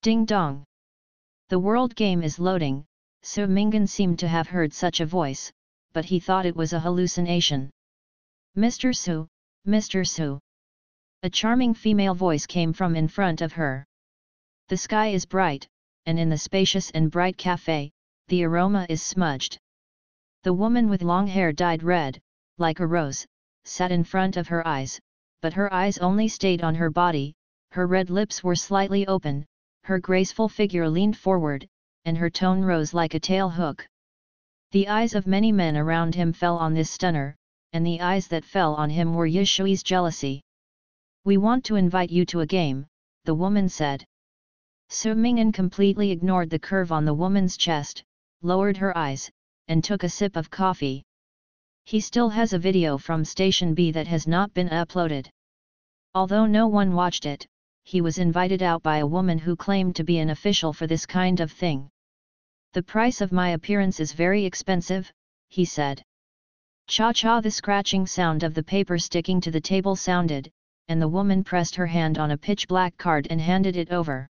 Ding dong. The world game is loading. So Mingan seemed to have heard such a voice, but he thought it was a hallucination. Mr. Su, Mr. Su. A charming female voice came from in front of her. The sky is bright, and in the spacious and bright cafe, the aroma is smudged. The woman with long hair dyed red, like a rose, sat in front of her eyes, but her eyes only stayed on her body, her red lips were slightly open, her graceful figure leaned forward, and her tone rose like a tail hook. The eyes of many men around him fell on this stunner, and the eyes that fell on him were Yishui's jealousy. "We want to invite you to a game," the woman said. Su Mingyan completely ignored the curve on the woman's chest, lowered her eyes, and took a sip of coffee. He still has a video from Station B that has not been uploaded. Although no one watched it, he was invited out by a woman who claimed to be an official for this kind of thing. "The price of my appearance is very expensive," he said. Cha-cha, the scratching sound of the paper sticking to the table sounded, and the woman pressed her hand on a pitch-black card and handed it over.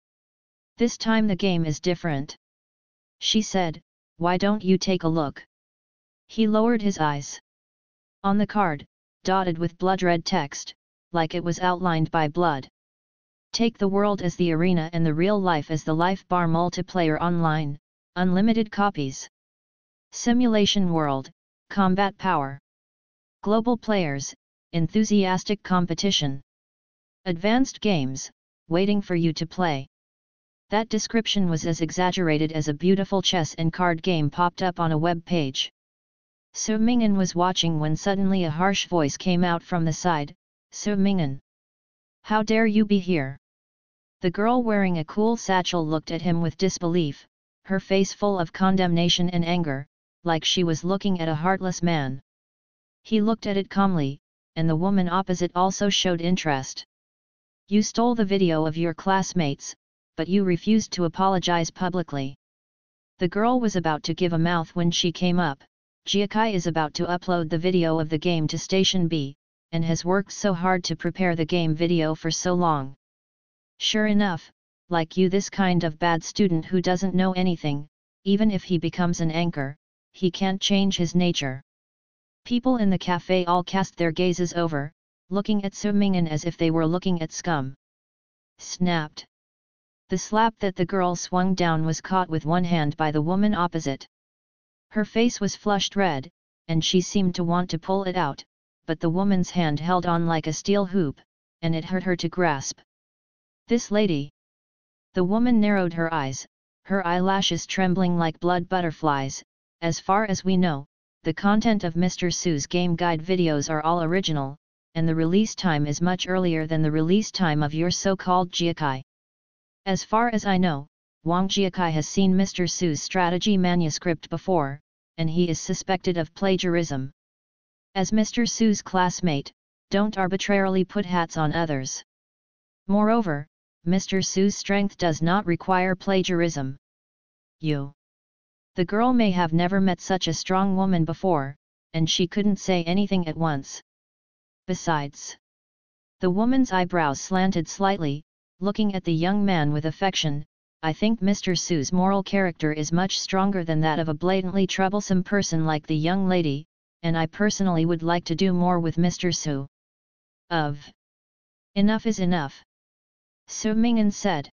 "This time the game is different," she said. "Why don't you take a look?" He lowered his eyes. On the card, dotted with blood-red text, like it was outlined by blood. "Take the world as the arena and the real life as the life bar multiplayer online, unlimited copies. Simulation world, combat power. Global players, enthusiastic competition. Advanced games, waiting for you to play." That description was as exaggerated as a beautiful chess and card game popped up on a web page. Su Mingyan was watching when suddenly a harsh voice came out from the side. "Su Mingyan! How dare you be here?" The girl wearing a cool satchel looked at him with disbelief, her face full of condemnation and anger, like she was looking at a heartless man. He looked at it calmly, and the woman opposite also showed interest. "You stole the video of your classmates, but you refused to apologize publicly." The girl was about to give a mouth when she came up. "Jiakai is about to upload the video of the game to Station B, and has worked so hard to prepare the game video for so long. Sure enough, like you, this kind of bad student who doesn't know anything, even if he becomes an anchor, he can't change his nature." People in the cafe all cast their gazes over, looking at Su Mingyan as if they were looking at scum. Snapped. The slap that the girl swung down was caught with one hand by the woman opposite. Her face was flushed red, and she seemed to want to pull it out, but the woman's hand held on like a steel hoop, and it hurt her to grasp. "This lady." The woman narrowed her eyes, her eyelashes trembling like blood butterflies. "As far as we know, the content of Mr. Su's game guide videos are all original, and the release time is much earlier than the release time of your so-called Jiakai. As far as I know, Wang Jiakai has seen Mr. Su's strategy manuscript before, and he is suspected of plagiarism. As Mr. Su's classmate, don't arbitrarily put hats on others. Moreover, Mr. Su's strength does not require plagiarism. You." The girl may have never met such a strong woman before, and she couldn't say anything at once. Besides, the woman's eyebrows slanted slightly, looking at the young man with affection. "I think Mr. Su's moral character is much stronger than that of a blatantly troublesome person like the young lady, and I personally would like to do more with Mr. Su." Enough is enough," Su Mingyan said.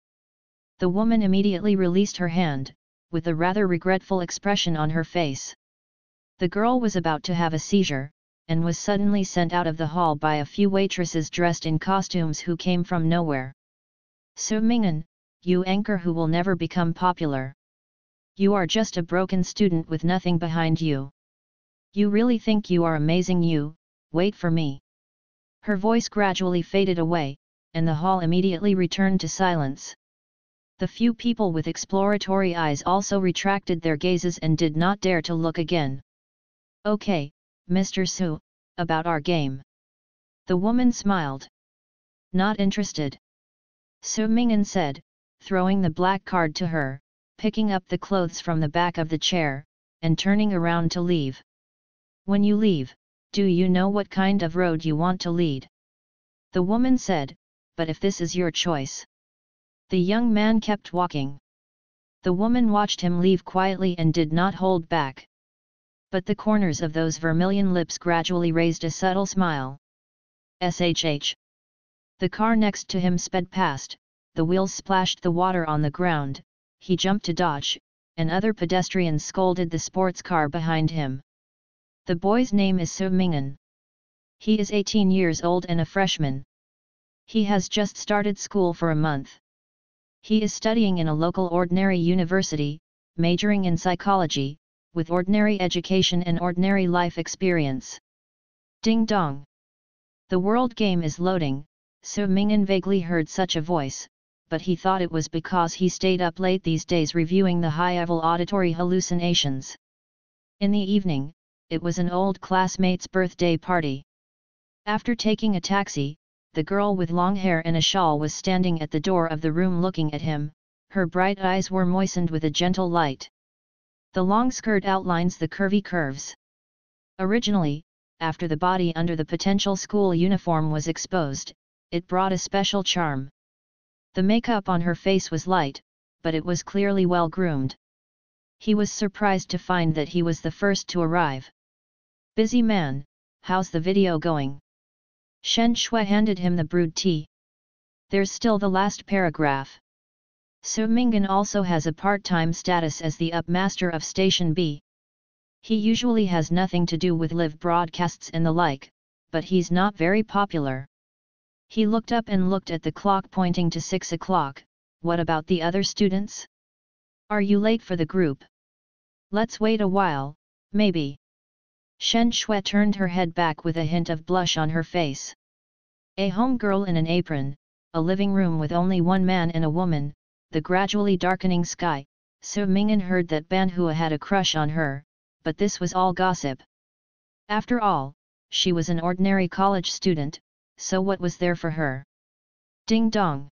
The woman immediately released her hand, with a rather regretful expression on her face. The girl was about to have a seizure, and was suddenly sent out of the hall by a few waitresses dressed in costumes who came from nowhere. "Su Mingyan, you anchor who will never become popular. You are just a broken student with nothing behind you. You really think you are amazing? You, wait for me." Her voice gradually faded away, and the hall immediately returned to silence. The few people with exploratory eyes also retracted their gazes and did not dare to look again. "Okay, Mr. Su, about our game." The woman smiled. "Not interested," Su Mingyan said, throwing the black card to her, picking up the clothes from the back of the chair, and turning around to leave. "When you leave, do you know what kind of road you want to lead?" The woman said, "But if this is your choice." The young man kept walking. The woman watched him leave quietly and did not hold back. But the corners of those vermilion lips gradually raised a subtle smile. SHH. The car next to him sped past, the wheels splashed the water on the ground, he jumped to dodge, and other pedestrians scolded the sports car behind him. The boy's name is So Mingan. He is 18 years old and a freshman. He has just started school for a month. He is studying in a local ordinary university, majoring in psychology, with ordinary education and ordinary life experience. Ding dong. The world game is loading. So Mingan vaguely heard such a voice, but he thought it was because he stayed up late these days reviewing the high-level auditory hallucinations. In the evening, it was an old classmate's birthday party. After taking a taxi, the girl with long hair and a shawl was standing at the door of the room looking at him, her bright eyes were moistened with a gentle light. The long skirt outlines the curvy curves. Originally, after the body under the potential school uniform was exposed, it brought a special charm. The makeup on her face was light, but it was clearly well groomed. He was surprised to find that he was the first to arrive. "Busy man, how's the video going?" Shen Shui handed him the brewed tea. "There's still the last paragraph." So Mingan also has a part-time status as the upmaster of Station B. He usually has nothing to do with live broadcasts and the like, but he's not very popular. He looked up and looked at the clock pointing to 6 o'clock. "What about the other students? Are you late for the group?" "Let's wait a while, maybe." Shen Shui turned her head back with a hint of blush on her face. A home girl in an apron, a living room with only one man and a woman, the gradually darkening sky. So Mingan heard that Ban Hua had a crush on her, but this was all gossip. After all, she was an ordinary college student, so what was there for her? Ding dong.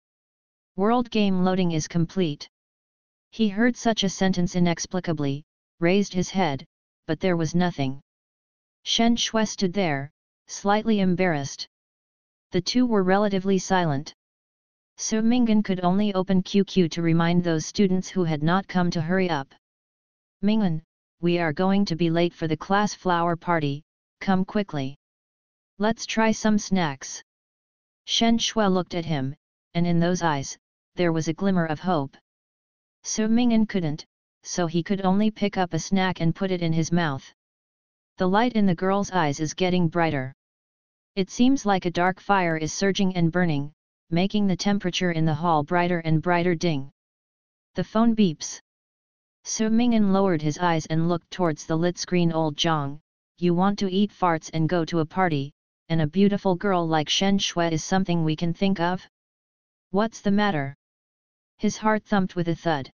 World game loading is complete. He heard such a sentence inexplicably, raised his head, but there was nothing. Shen Shui stood there, slightly embarrassed. The two were relatively silent. So Mingan could only open QQ to remind those students who had not come to hurry up. "Mingan, we are going to be late for the class flower party, come quickly. Let's try some snacks." Shen Shui looked at him, and in those eyes, there was a glimmer of hope. So Mingan couldn't, so he could only pick up a snack and put it in his mouth. The light in the girl's eyes is getting brighter. It seems like a dark fire is surging and burning, making the temperature in the hall brighter and brighter. Ding. The phone beeps. So Mingan lowered his eyes and looked towards the lit screen. "Old Zhang, you want to eat farts and go to a party, and a beautiful girl like Shen Shui is something we can think of? What's the matter?" His heart thumped with a thud.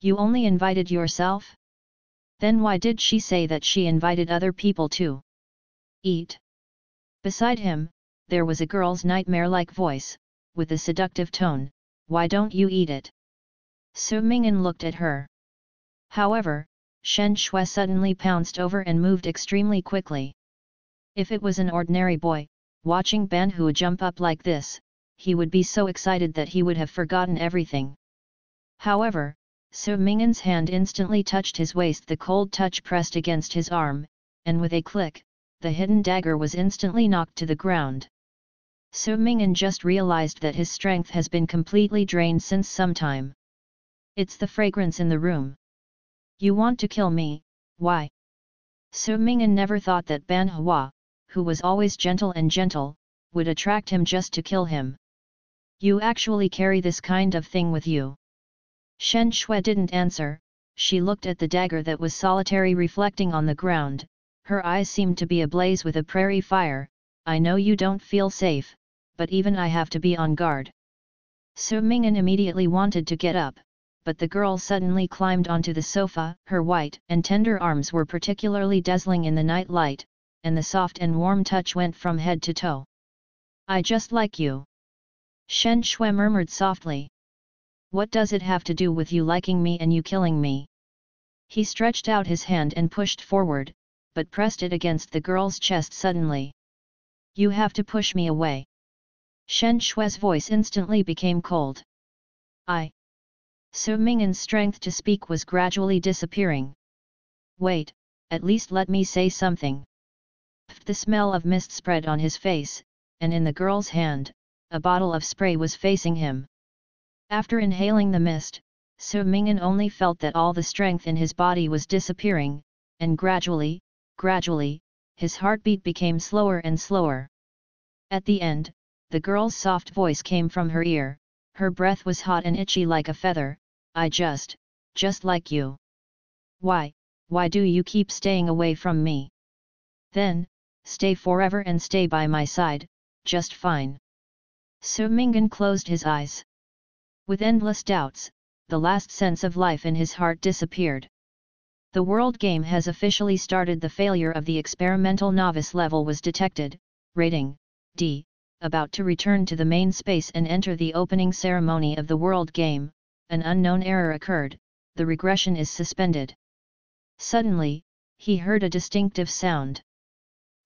"You only invited yourself? Then why did she say that she invited other people too? Eat?" Beside him, there was a girl's nightmare-like voice, with a seductive tone, "Why don't you eat it?" So Mingan looked at her. However, Shen Shui suddenly pounced over and moved extremely quickly. If it was an ordinary boy, watching Ban Hua jump up like this, he would be so excited that he would have forgotten everything. However, So Mingan's hand instantly touched his waist. The cold touch pressed against his arm, and with a click, the hidden dagger was instantly knocked to the ground. So Mingan just realized that his strength has been completely drained since some time. "It's the fragrance in the room. You want to kill me, why?" So Mingan never thought that Ban Hua, who was always gentle, would attract him just to kill him. "You actually carry this kind of thing with you?" Shen Shui didn't answer. She looked at the dagger that was solitary reflecting on the ground. Her eyes seemed to be ablaze with a prairie fire. "I know you don't feel safe, but even I have to be on guard." So Mingan immediately wanted to get up, but the girl suddenly climbed onto the sofa. Her white and tender arms were particularly dazzling in the night light, and the soft and warm touch went from head to toe. "I just like you," Shen Shui murmured softly. "What does it have to do with you liking me and you killing me?" He stretched out his hand and pushed forward, but pressed it against the girl's chest suddenly. "You have to push me away." Shen Shui's voice instantly became cold. So Mingan's strength to speak was gradually disappearing. Wait, at least let me say something. The smell of mist spread on his face, and in the girl's hand, a bottle of spray was facing him. After inhaling the mist, So Mingan only felt that all the strength in his body was disappearing, and gradually, his heartbeat became slower and slower. At the end, the girl's soft voice came from her ear, her breath was hot and itchy like a feather. I just like you. Why do you keep staying away from me? Then, stay forever and stay by my side, just fine. So Mingan closed his eyes. With endless doubts, the last sense of life in his heart disappeared. The world game has officially started. The failure of the experimental novice level was detected, rating, D, about to return to the main space and enter the opening ceremony of the world game, an unknown error occurred, the regression is suspended. Suddenly, he heard a distinctive sound.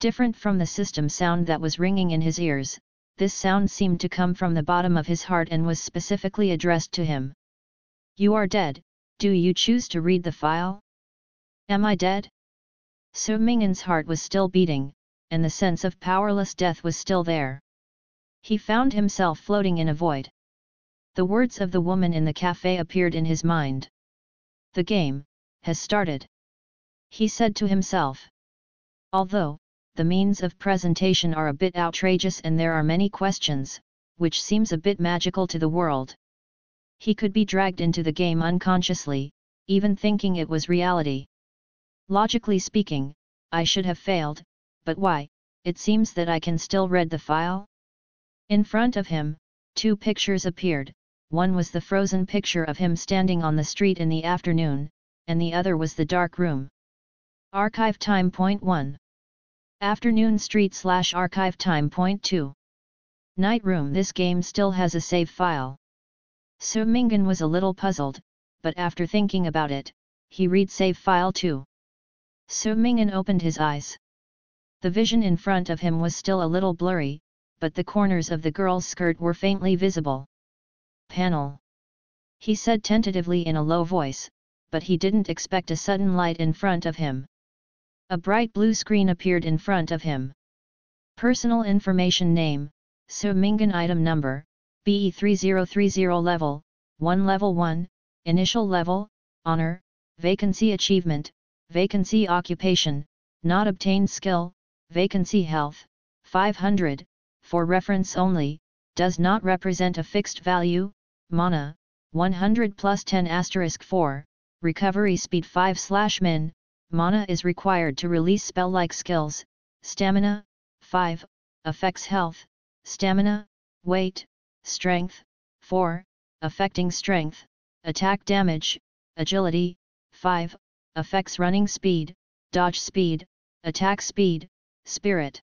Different from the system sound that was ringing in his ears, this sound seemed to come from the bottom of his heart and was specifically addressed to him. You are dead, do you choose to read the file? Am I dead? So Mingan's heart was still beating, and the sense of powerless death was still there. He found himself floating in a void. The words of the woman in the cafe appeared in his mind. The game has started, he said to himself. Although the means of presentation are a bit outrageous and there are many questions, which seems a bit magical to the world. He could be dragged into the game unconsciously, even thinking it was reality. Logically speaking, I should have failed, but why? It seems that I can still read the file. In front of him, two pictures appeared. One was the frozen picture of him standing on the street in the afternoon, and the other was the dark room. Archive time. Point 1. Afternoon street / archive time. Point 2. Night room. This game still has a save file. So Mingan was a little puzzled, but after thinking about it, he read save file too. So Mingan opened his eyes. The vision in front of him was still a little blurry, but the corners of the girl's skirt were faintly visible. Panel, he said tentatively in a low voice, but he didn't expect a sudden light in front of him. A bright blue screen appeared in front of him. Personal information: name, So Mingan. Item number, BE3030. Level, 1. Initial level, honor, vacancy. Achievement, vacancy. Occupation, not obtained. Skill, vacancy. Health, 500, for reference only, does not represent a fixed value. Mana, 100 plus 10 * 4, recovery speed 5/min, mana is required to release spell-like skills. Stamina, 5, affects health, stamina, weight, strength, 4, affecting strength, attack damage, agility, 5, affects running speed, dodge speed, attack speed, spirit.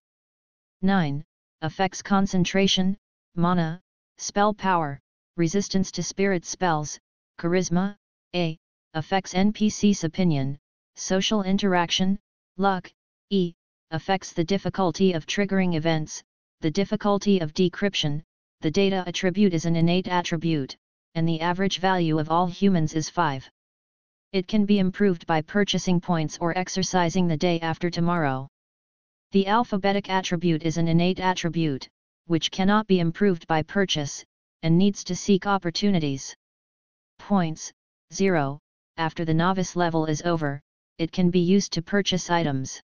9, affects concentration, mana, spell power, resistance to spirit spells, charisma, A, affects NPC's opinion, social interaction, luck, E, affects the difficulty of triggering events, the difficulty of decryption. The data attribute is an innate attribute, and the average value of all humans is 5. It can be improved by purchasing points or exercising the day after tomorrow. The alphabetic attribute is an innate attribute, which cannot be improved by purchase, and needs to seek opportunities. Points, 0, after the novice level is over, it can be used to purchase items.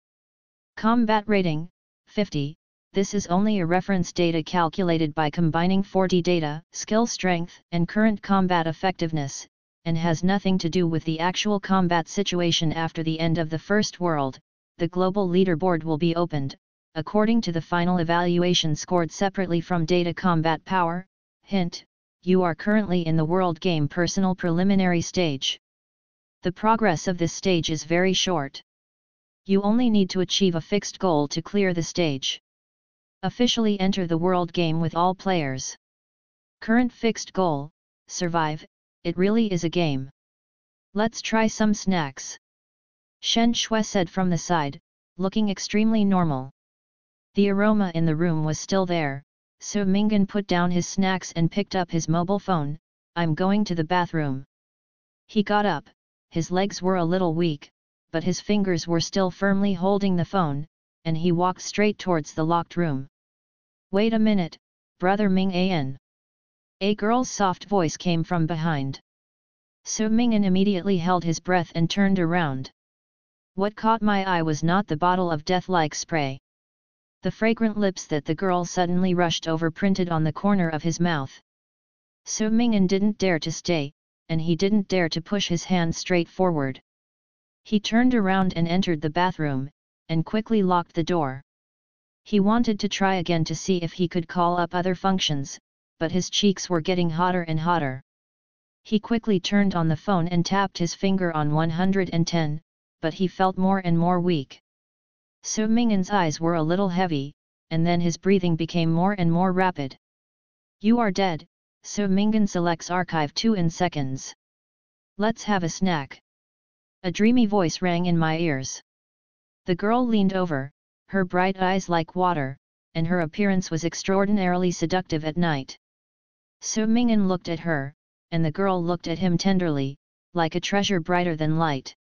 Combat rating, 50, this is only a reference data calculated by combining 4D data, skill strength, and current combat effectiveness, and has nothing to do with the actual combat situation after the end of the first world. The global leaderboard will be opened, according to the final evaluation scored separately from data combat power. Hint, you are currently in the world game personal preliminary stage. The progress of this stage is very short. You only need to achieve a fixed goal to clear the stage. Officially enter the world game with all players. Current fixed goal, survive. It really is a game. Let's try some snacks, Shen Shui said from the side, looking extremely normal. The aroma in the room was still there, so Mingan put down his snacks and picked up his mobile phone. I'm going to the bathroom. He got up, his legs were a little weak, but his fingers were still firmly holding the phone, and he walked straight towards the locked room. Wait a minute, Brother Ming An. A girl's soft voice came from behind. So Ming'an immediately held his breath and turned around. What caught my eye was not the bottle of death-like spray. The fragrant lips that the girl suddenly rushed over printed on the corner of his mouth. So Ming'an didn't dare to stay, and he didn't dare to push his hand straight forward. He turned around and entered the bathroom, and quickly locked the door. He wanted to try again to see if he could call up other functions, but his cheeks were getting hotter and hotter. He quickly turned on the phone and tapped his finger on 110, but he felt more and more weak. So Ming'an's eyes were a little heavy, and then his breathing became more and more rapid. You are dead, So Ming'an selects archive 2 in seconds. Let's have a snack. A dreamy voice rang in my ears. The girl leaned over, her bright eyes like water, and her appearance was extraordinarily seductive at night. So Ming'an looked at her, and the girl looked at him tenderly, like a treasure brighter than light.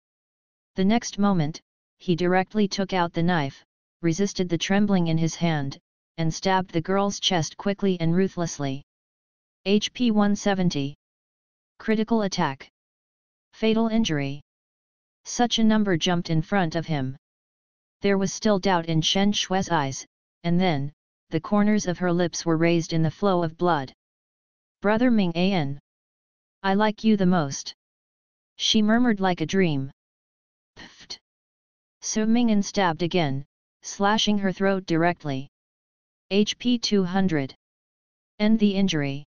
The next moment, he directly took out the knife, resisted the trembling in his hand, and stabbed the girl's chest quickly and ruthlessly. HP 170. Critical attack. Fatal injury. Such a number jumped in front of him. There was still doubt in Shen Shui's eyes, and then, the corners of her lips were raised in the flow of blood. Brother Ming An. I like you the most. She murmured like a dream. Pfft. So Ming'an stabbed again, slashing her throat directly. HP 200. End the injury.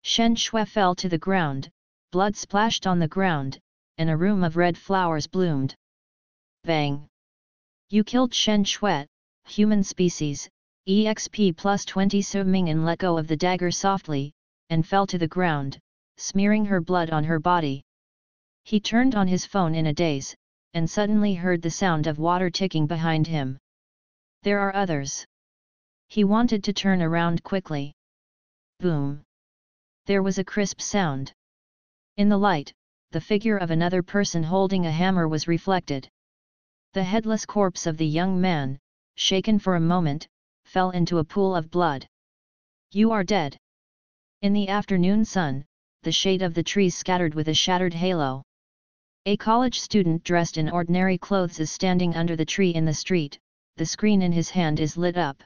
Shen Shui fell to the ground, blood splashed on the ground, and a room of red flowers bloomed. Bang! You killed Shen Shui, human species, EXP plus 20. So Ming'an let go of the dagger softly, and fell to the ground, smearing her blood on her body. He turned on his phone in a daze, and suddenly heard the sound of water ticking behind him. There are others. He wanted to turn around quickly. Boom! There was a crisp sound. In the light, the figure of another person holding a hammer was reflected. The headless corpse of the young man, shaken for a moment, fell into a pool of blood. You are dead. In the afternoon sun, the shade of the trees scattered with a shattered halo. A college student dressed in ordinary clothes is standing under the tree in the street, the screen in his hand is lit up.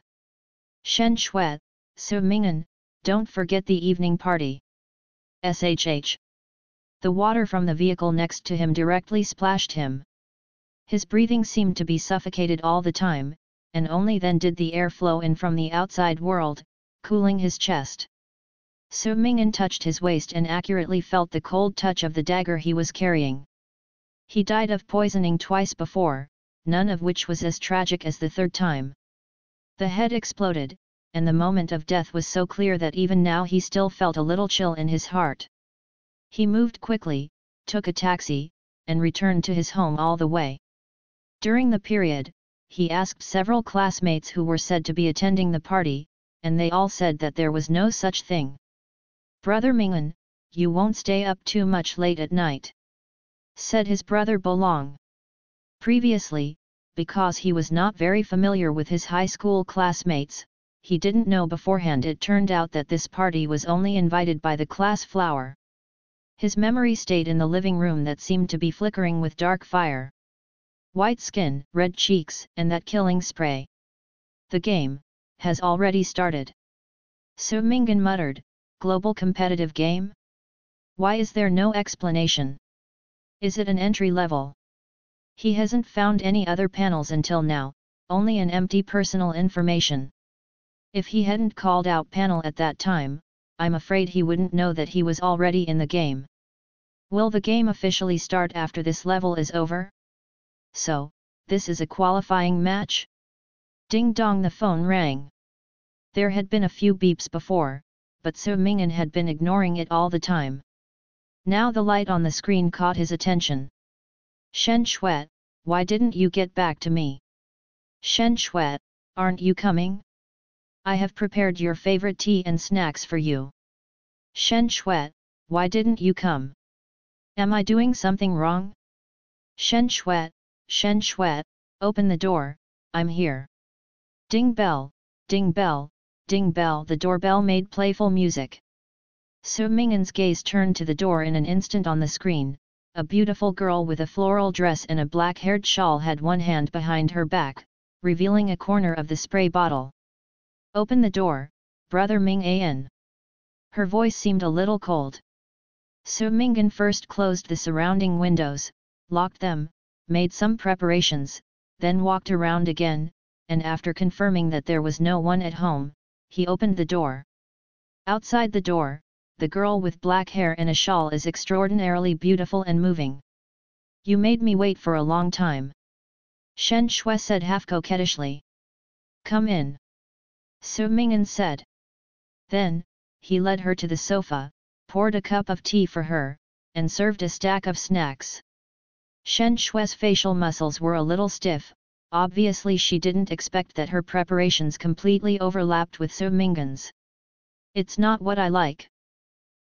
Shen Shui, So Ming'an, don't forget the evening party. SHH. The water from the vehicle next to him directly splashed him. His breathing seemed to be suffocated all the time, and only then did the air flow in from the outside world, cooling his chest. So Ming'an touched his waist and accurately felt the cold touch of the dagger he was carrying. He died of poisoning twice before, none of which was as tragic as the third time. The head exploded, and the moment of death was so clear that even now he still felt a little chill in his heart. He moved quickly, took a taxi, and returned to his home all the way. During the period, he asked several classmates who were said to be attending the party, and they all said that there was no such thing. Brother Ming'an, you won't stay up too much late at night, said his brother Bolong. Previously, because he was not very familiar with his high school classmates, he didn't know beforehand. It turned out that this party was only invited by the class flower. His memory stayed in the living room that seemed to be flickering with dark fire. White skin, red cheeks, and that killing spray. The game has already started. So Ming'an muttered, global competitive game? Why is there no explanation? Is it an entry level? He hasn't found any other panels until now, only an empty personal information. If he hadn't called out panel at that time, I'm afraid he wouldn't know that he was already in the game. Will the game officially start after this level is over? So, this is a qualifying match? Ding dong, the phone rang. There had been a few beeps before, but So Ming'an had been ignoring it all the time. Now the light on the screen caught his attention. Shen Shui, why didn't you get back to me? Shen Shui, aren't you coming? I have prepared your favorite tea and snacks for you. Shen Shui, Why didn't you come? Am I doing something wrong? Shen Shuet, open the door, I'm here. Ding bell, ding bell, ding bell. The doorbell made playful music. Su Mingan's gaze turned to the door in an instant. On the screen, a beautiful girl with a floral dress and a black-haired shawl had one hand behind her back, revealing a corner of the spray bottle. Open the door, Brother Ming An. Her voice seemed a little cold. Su Mingan first closed the surrounding windows, locked them, made some preparations, then walked around again, and after confirming that there was no one at home, he opened the door. Outside the door, the girl with black hair and a shawl is extraordinarily beautiful and moving. You made me wait for a long time. Shen Shui said half coquettishly. Come in. Su Mingan said. Then, he led her to the sofa, poured a cup of tea for her, and served a stack of snacks. Shen Shui's facial muscles were a little stiff, obviously she didn't expect that her preparations completely overlapped with Su Mingan's. It's not what I like.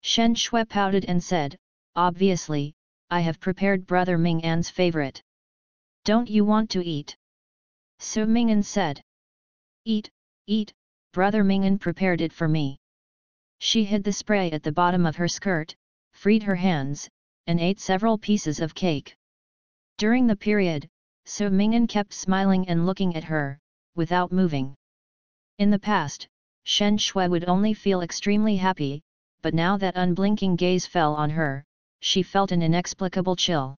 Shen Shui pouted and said, obviously, I have prepared Brother Ming An's favorite. Don't you want to eat? Su Mingan said. Eat, Brother Ming An prepared it for me. She hid the spray at the bottom of her skirt, freed her hands, and ate several pieces of cake. During the period, Su Mingan kept smiling and looking at her, without moving. In the past, Shen Shui would only feel extremely happy, but now that unblinking gaze fell on her, she felt an inexplicable chill.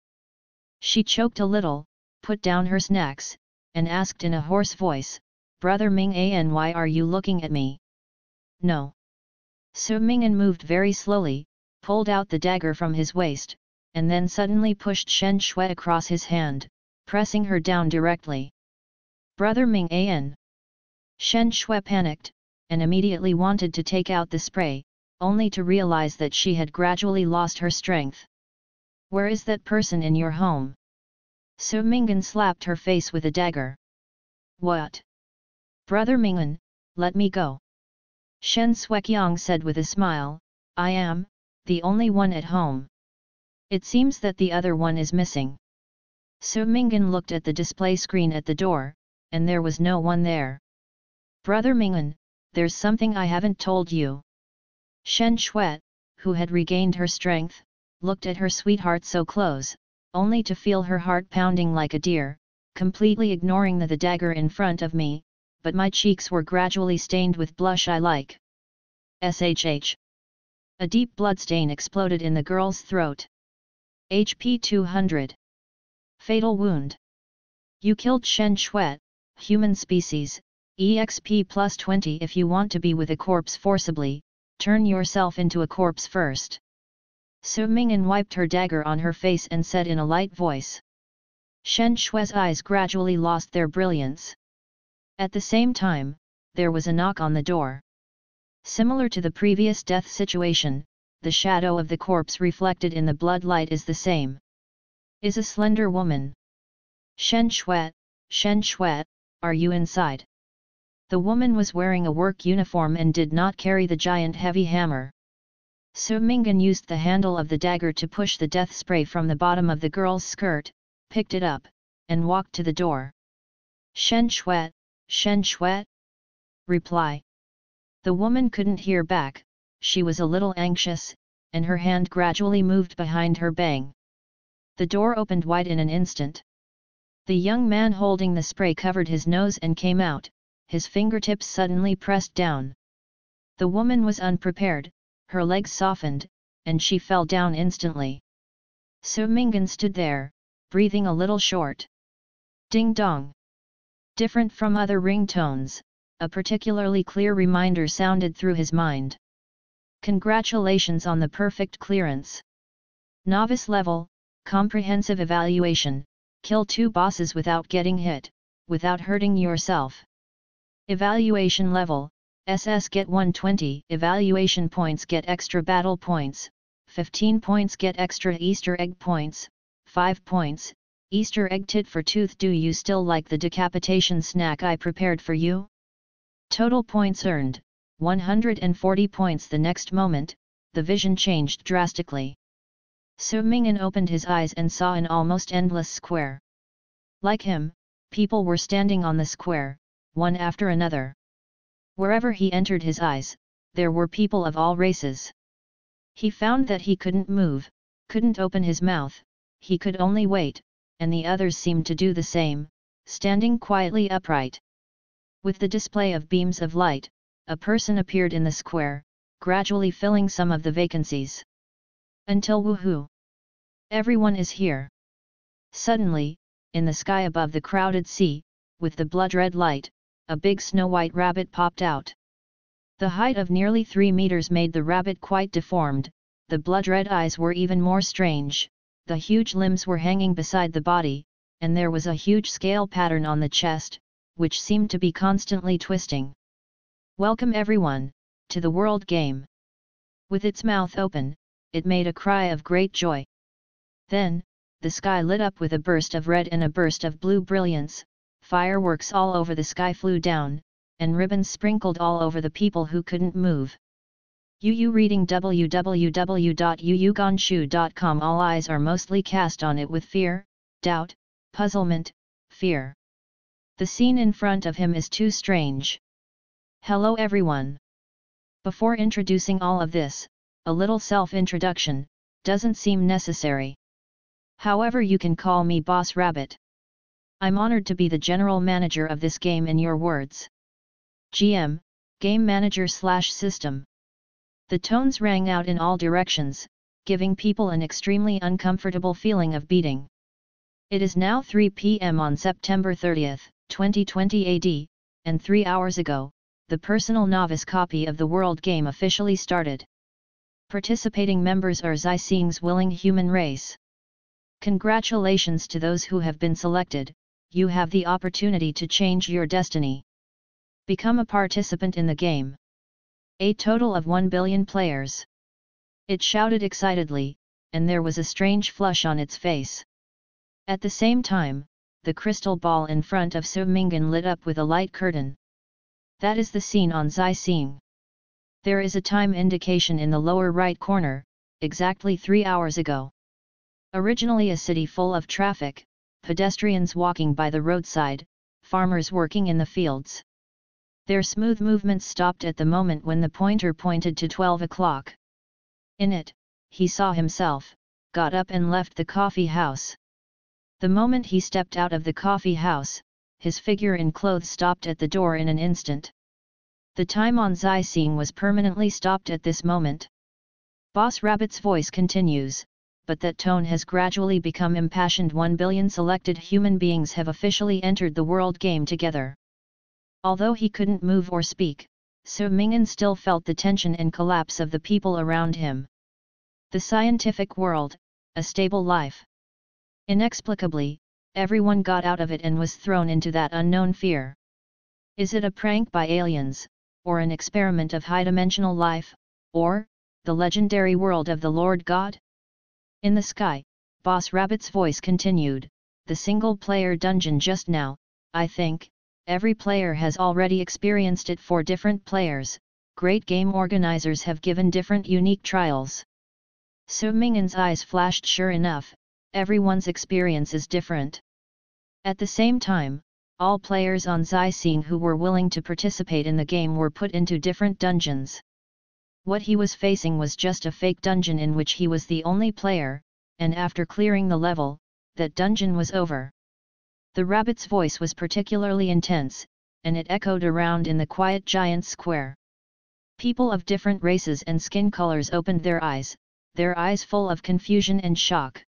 She choked a little, put down her snacks, and asked in a hoarse voice, Brother Ming An, why are you looking at me? No. Su Mingan moved very slowly, pulled out the dagger from his waist, and then suddenly pushed Shen Shui across his hand, pressing her down directly. Brother Ming An. Shen Shui panicked, and immediately wanted to take out the spray, only to realize that she had gradually lost her strength. Where is that person in your home? Su Mingan slapped her face with a dagger. What? Brother Mingan, let me go. Shen Sueqiang said with a smile, I am, the only one at home. It seems that the other one is missing. Su Mingan looked at the display screen at the door, and there was no one there. Brother Mingan, there's something I haven't told you. Shen Shui, who had regained her strength, looked at her sweetheart so close, only to feel her heart pounding like a deer, completely ignoring the dagger in front of me, but my cheeks were gradually stained with blush I like. SHH. A deep bloodstain exploded in the girl's throat. HP 200. Fatal wound. You killed Shen Shui, human species, EXP plus 20. If you want to be with a corpse forcibly, turn yourself into a corpse first. Su Mingan wiped her dagger on her face and said in a light voice. Shen Shui's eyes gradually lost their brilliance. At the same time, there was a knock on the door. Similar to the previous death situation, the shadow of the corpse reflected in the blood light is the same. Is a slender woman. Shen Shui, are you inside? The woman was wearing a work uniform and did not carry the giant heavy hammer. Su Mingan used the handle of the dagger to push the death spray from the bottom of the girl's skirt, picked it up, and walked to the door. Shen Shui. Reply. The woman couldn't hear back, she was a little anxious, and her hand gradually moved behind her bang. The door opened wide in an instant. The young man holding the spray covered his nose and came out, his fingertips suddenly pressed down. The woman was unprepared, her legs softened, and she fell down instantly. Su Mingan stood there, breathing a little short. Ding dong. Different from other ringtones, a particularly clear reminder sounded through his mind. Congratulations on the perfect clearance. Novice level, comprehensive evaluation, kill 2 bosses without getting hit, without hurting yourself. Evaluation level, SS get 120, evaluation points get extra battle points, 15 points get extra Easter egg points, 5 points, Easter egg tit for tooth. Do you still like the decapitation snack I prepared for you? Total points earned, 140 points. The next moment, the vision changed drastically. Su Mingyan opened his eyes and saw an almost endless square. Like him, people were standing on the square, one after another. Wherever he entered his eyes, there were people of all races. He found that he couldn't move, couldn't open his mouth, he could only wait, and the others seemed to do the same, standing quietly upright. With the display of beams of light, a person appeared in the square, gradually filling some of the vacancies. Until woohoo! Everyone is here. Suddenly, in the sky above the crowded sea, with the blood-red light, a big snow-white rabbit popped out. The height of nearly 3 meters made the rabbit quite deformed, the blood-red eyes were even more strange, the huge limbs were hanging beside the body, and there was a huge scale pattern on the chest, which seemed to be constantly twisting. Welcome everyone, to the World Game. With its mouth open, it made a cry of great joy. Then, the sky lit up with a burst of red and a burst of blue brilliance, fireworks all over the sky flew down, and ribbons sprinkled all over the people who couldn't move. Yu reading www.yuyuganshu.com. All eyes are mostly cast on it with fear, doubt, puzzlement, fear. The scene in front of him is too strange. Hello everyone. Before introducing all of this, a little self-introduction doesn't seem necessary. However, you can call me Boss Rabbit. I'm honored to be the general manager of this game. In your words, GM, Game Manager/System. The tones rang out in all directions, giving people an extremely uncomfortable feeling of beating. It is now 3 p.m. on September 30, 2020 AD, and 3 hours ago, the personal novice copy of the World Game officially started. Participating members are Zixing's willing human race. Congratulations to those who have been selected, you have the opportunity to change your destiny. Become a participant in the game. A total of 1 billion players. It shouted excitedly, and there was a strange flush on its face. At the same time, the crystal ball in front of Su Mingyan lit up with a light curtain. That is the scene on Zixing. There is a time indication in the lower right corner, exactly 3 hours ago. Originally a city full of traffic, pedestrians walking by the roadside, farmers working in the fields. Their smooth movements stopped at the moment when the pointer pointed to 12 o'clock. In it, he saw himself, got up and left the coffee house. The moment he stepped out of the coffee house, his figure in clothes stopped at the door in an instant. The time on Zixing was permanently stopped at this moment. Boss Rabbit's voice continues, but that tone has gradually become impassioned. 1 billion selected human beings have officially entered the World Game together. Although he couldn't move or speak, Su Mingyan still felt the tension and collapse of the people around him. The scientific world, a stable life. Inexplicably, everyone got out of it and was thrown into that unknown fear. Is it a prank by aliens, or an experiment of high-dimensional life, or the legendary world of the Lord God? In the sky, Boss Rabbit's voice continued, the single-player dungeon just now, I think, every player has already experienced it. For different players, great game organizers have given different unique trials. Su Mingyan's eyes flashed. Sure enough, everyone's experience is different. At the same time, all players on Zixing who were willing to participate in the game were put into different dungeons. What he was facing was just a fake dungeon in which he was the only player, and after clearing the level, that dungeon was over. The rabbit's voice was particularly intense, and it echoed around in the quiet giant square. People of different races and skin colors opened their eyes full of confusion and shock.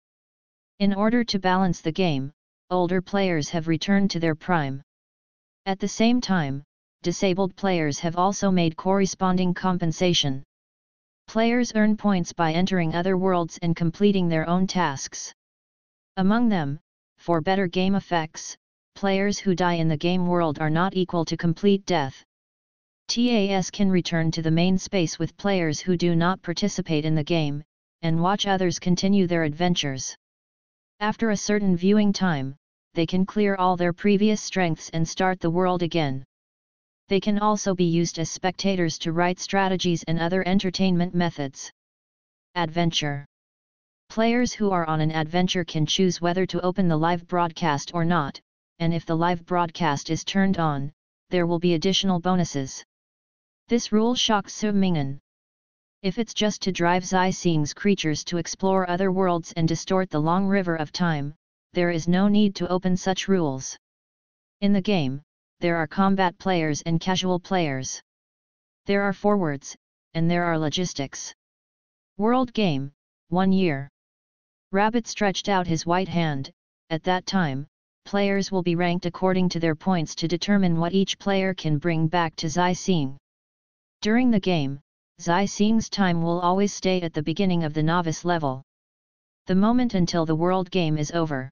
In order to balance the game, older players have returned to their prime. At the same time, disabled players have also made corresponding compensation. Players earn points by entering other worlds and completing their own tasks. Among them, for better game effects, players who die in the game world are not equal to complete death. TAS can return to the main space with players who do not participate in the game, and watch others continue their adventures. After a certain viewing time, they can clear all their previous strengths and start the world again. They can also be used as spectators to write strategies and other entertainment methods. Adventure. Players who are on an adventure can choose whether to open the live broadcast or not, and if the live broadcast is turned on, there will be additional bonuses. This rule shocks Su Ming'an. If it's just to drive Zai Xing's creatures to explore other worlds and distort the long river of time, there is no need to open such rules. In the game, there are combat players and casual players. There are forwards, and there are logistics. World Game, 1 year. Rabbit stretched out his white hand. At that time, players will be ranked according to their points to determine what each player can bring back to Zai Xing. During the game, Zai Xing's time will always stay at the beginning of the novice level. The moment until the world game is over.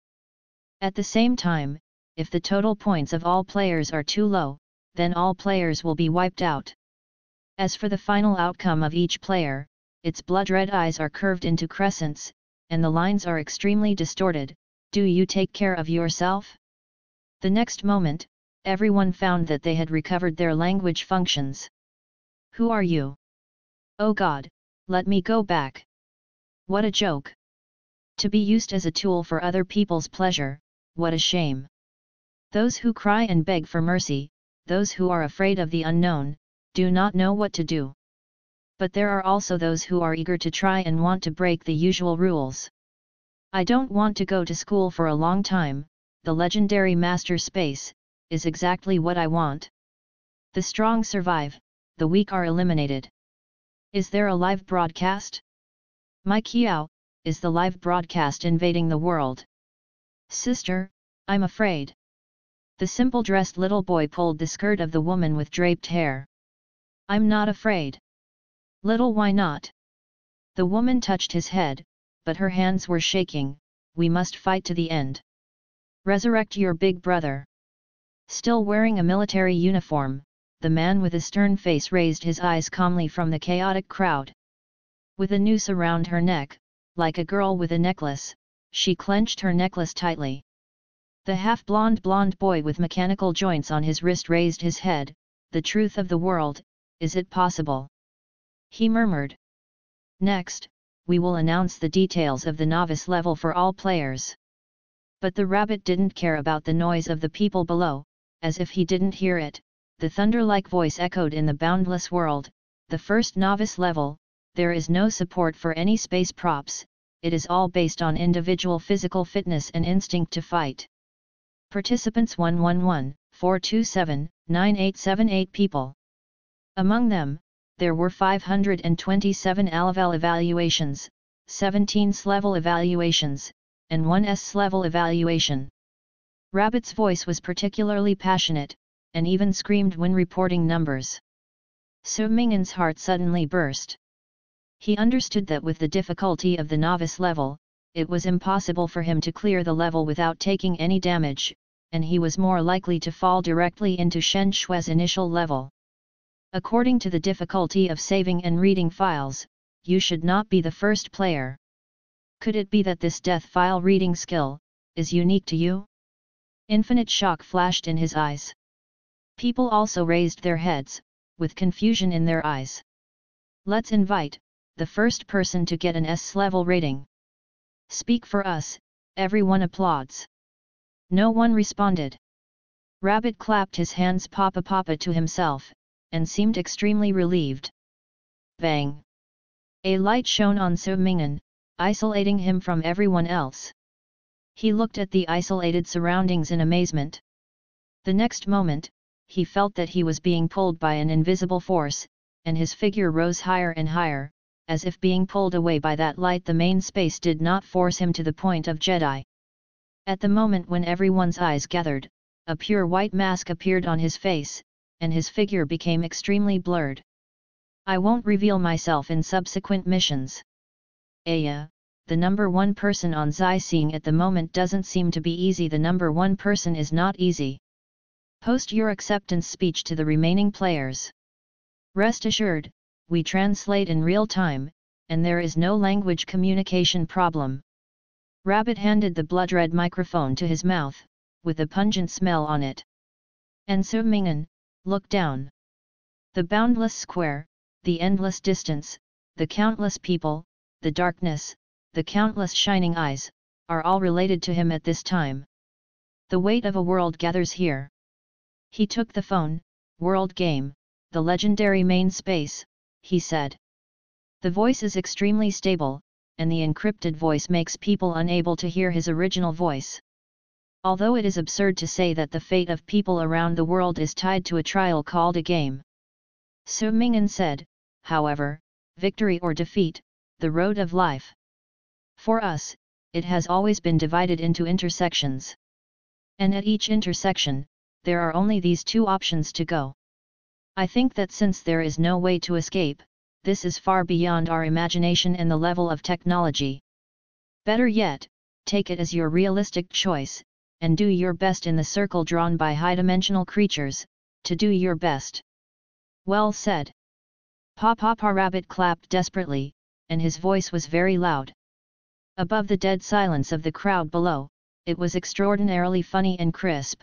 At the same time, if the total points of all players are too low, then all players will be wiped out. As for the final outcome of each player, its blood-red eyes are curved into crescents, and the lines are extremely distorted. Do you take care of yourself? The next moment, everyone found that they had recovered their language functions. Who are you? Oh God, let me go back. What a joke. To be used as a tool for other people's pleasure, what a shame. Those who cry and beg for mercy, those who are afraid of the unknown, do not know what to do. But there are also those who are eager to try and want to break the usual rules. I don't want to go to school for a long time, the legendary master space, is exactly what I want. The strong survive, the weak are eliminated. Is there a live broadcast? My Kiao, is the live broadcast invading the world? Sister, I'm afraid. The simple-dressed little boy pulled the skirt of the woman with draped hair. I'm not afraid. Little, why not? The woman touched his head, but her hands were shaking. We must fight to the end. Resurrect your big brother. Still wearing a military uniform, the man with a stern face raised his eyes calmly from the chaotic crowd. With a noose around her neck, like a girl with a necklace, she clenched her necklace tightly. The half-blonde blonde boy with mechanical joints on his wrist raised his head. The truth of the world, is it possible? He murmured. Next, we will announce the details of the novice level for all players. But the rabbit didn't care about the noise of the people below. As if he didn't hear it, the thunder-like voice echoed in the boundless world. The first novice level, there is no support for any space props, it is all based on individual physical fitness and instinct to fight. Participants 111-427-9878 people. Among them, there were 527 A-level evaluations, 17 S-level evaluations, and 1 S-level evaluation. Rabbit's voice was particularly passionate, and even screamed when reporting numbers. Su Ming'an's heart suddenly burst. He understood that with the difficulty of the novice level, it was impossible for him to clear the level without taking any damage, and he was more likely to fall directly into Shen Shui's initial level. According to the difficulty of saving and reading files, you should not be the first player. Could it be that this death file reading skill is unique to you? Infinite shock flashed in his eyes. People also raised their heads, with confusion in their eyes. Let's invite the first person to get an S-level rating. Speak for us, everyone applauds. No one responded. Rabbit clapped his hands papa to himself, and seemed extremely relieved. Bang! A light shone on Su Ming'an, isolating him from everyone else. He looked at the isolated surroundings in amazement. The next moment, he felt that he was being pulled by an invisible force, and his figure rose higher and higher, as if being pulled away by that light. The main space did not force him to the point of Jedi. At the moment when everyone's eyes gathered, a pure white mask appeared on his face, and his figure became extremely blurred. I won't reveal myself in subsequent missions. Aya, the number one person on Zai Xing at the moment doesn't seem to be easy. The number one person is not easy. Post your acceptance speech to the remaining players. Rest assured, we translate in real time, and there is no language communication problem. Rabbit handed the blood-red microphone to his mouth, with a pungent smell on it. And Su Ming'an looked down. The boundless square, the endless distance, the countless people, the darkness, the countless shining eyes, are all related to him at this time. The weight of a world gathers here. He took the phone. World game, the legendary main space, he said. The voice is extremely stable, and the encrypted voice makes people unable to hear his original voice. Although it is absurd to say that the fate of people around the world is tied to a trial called a game. Su Ming'an said, however, victory or defeat, the road of life. For us, it has always been divided into intersections. And at each intersection, there are only these two options to go. I think that since there is no way to escape, this is far beyond our imagination and the level of technology. Better yet, take it as your realistic choice, and do your best in the circle drawn by high-dimensional creatures, to do your best. Well said. Pa Rabbit clapped desperately, and his voice was very loud. Above the dead silence of the crowd below, it was extraordinarily funny and crisp.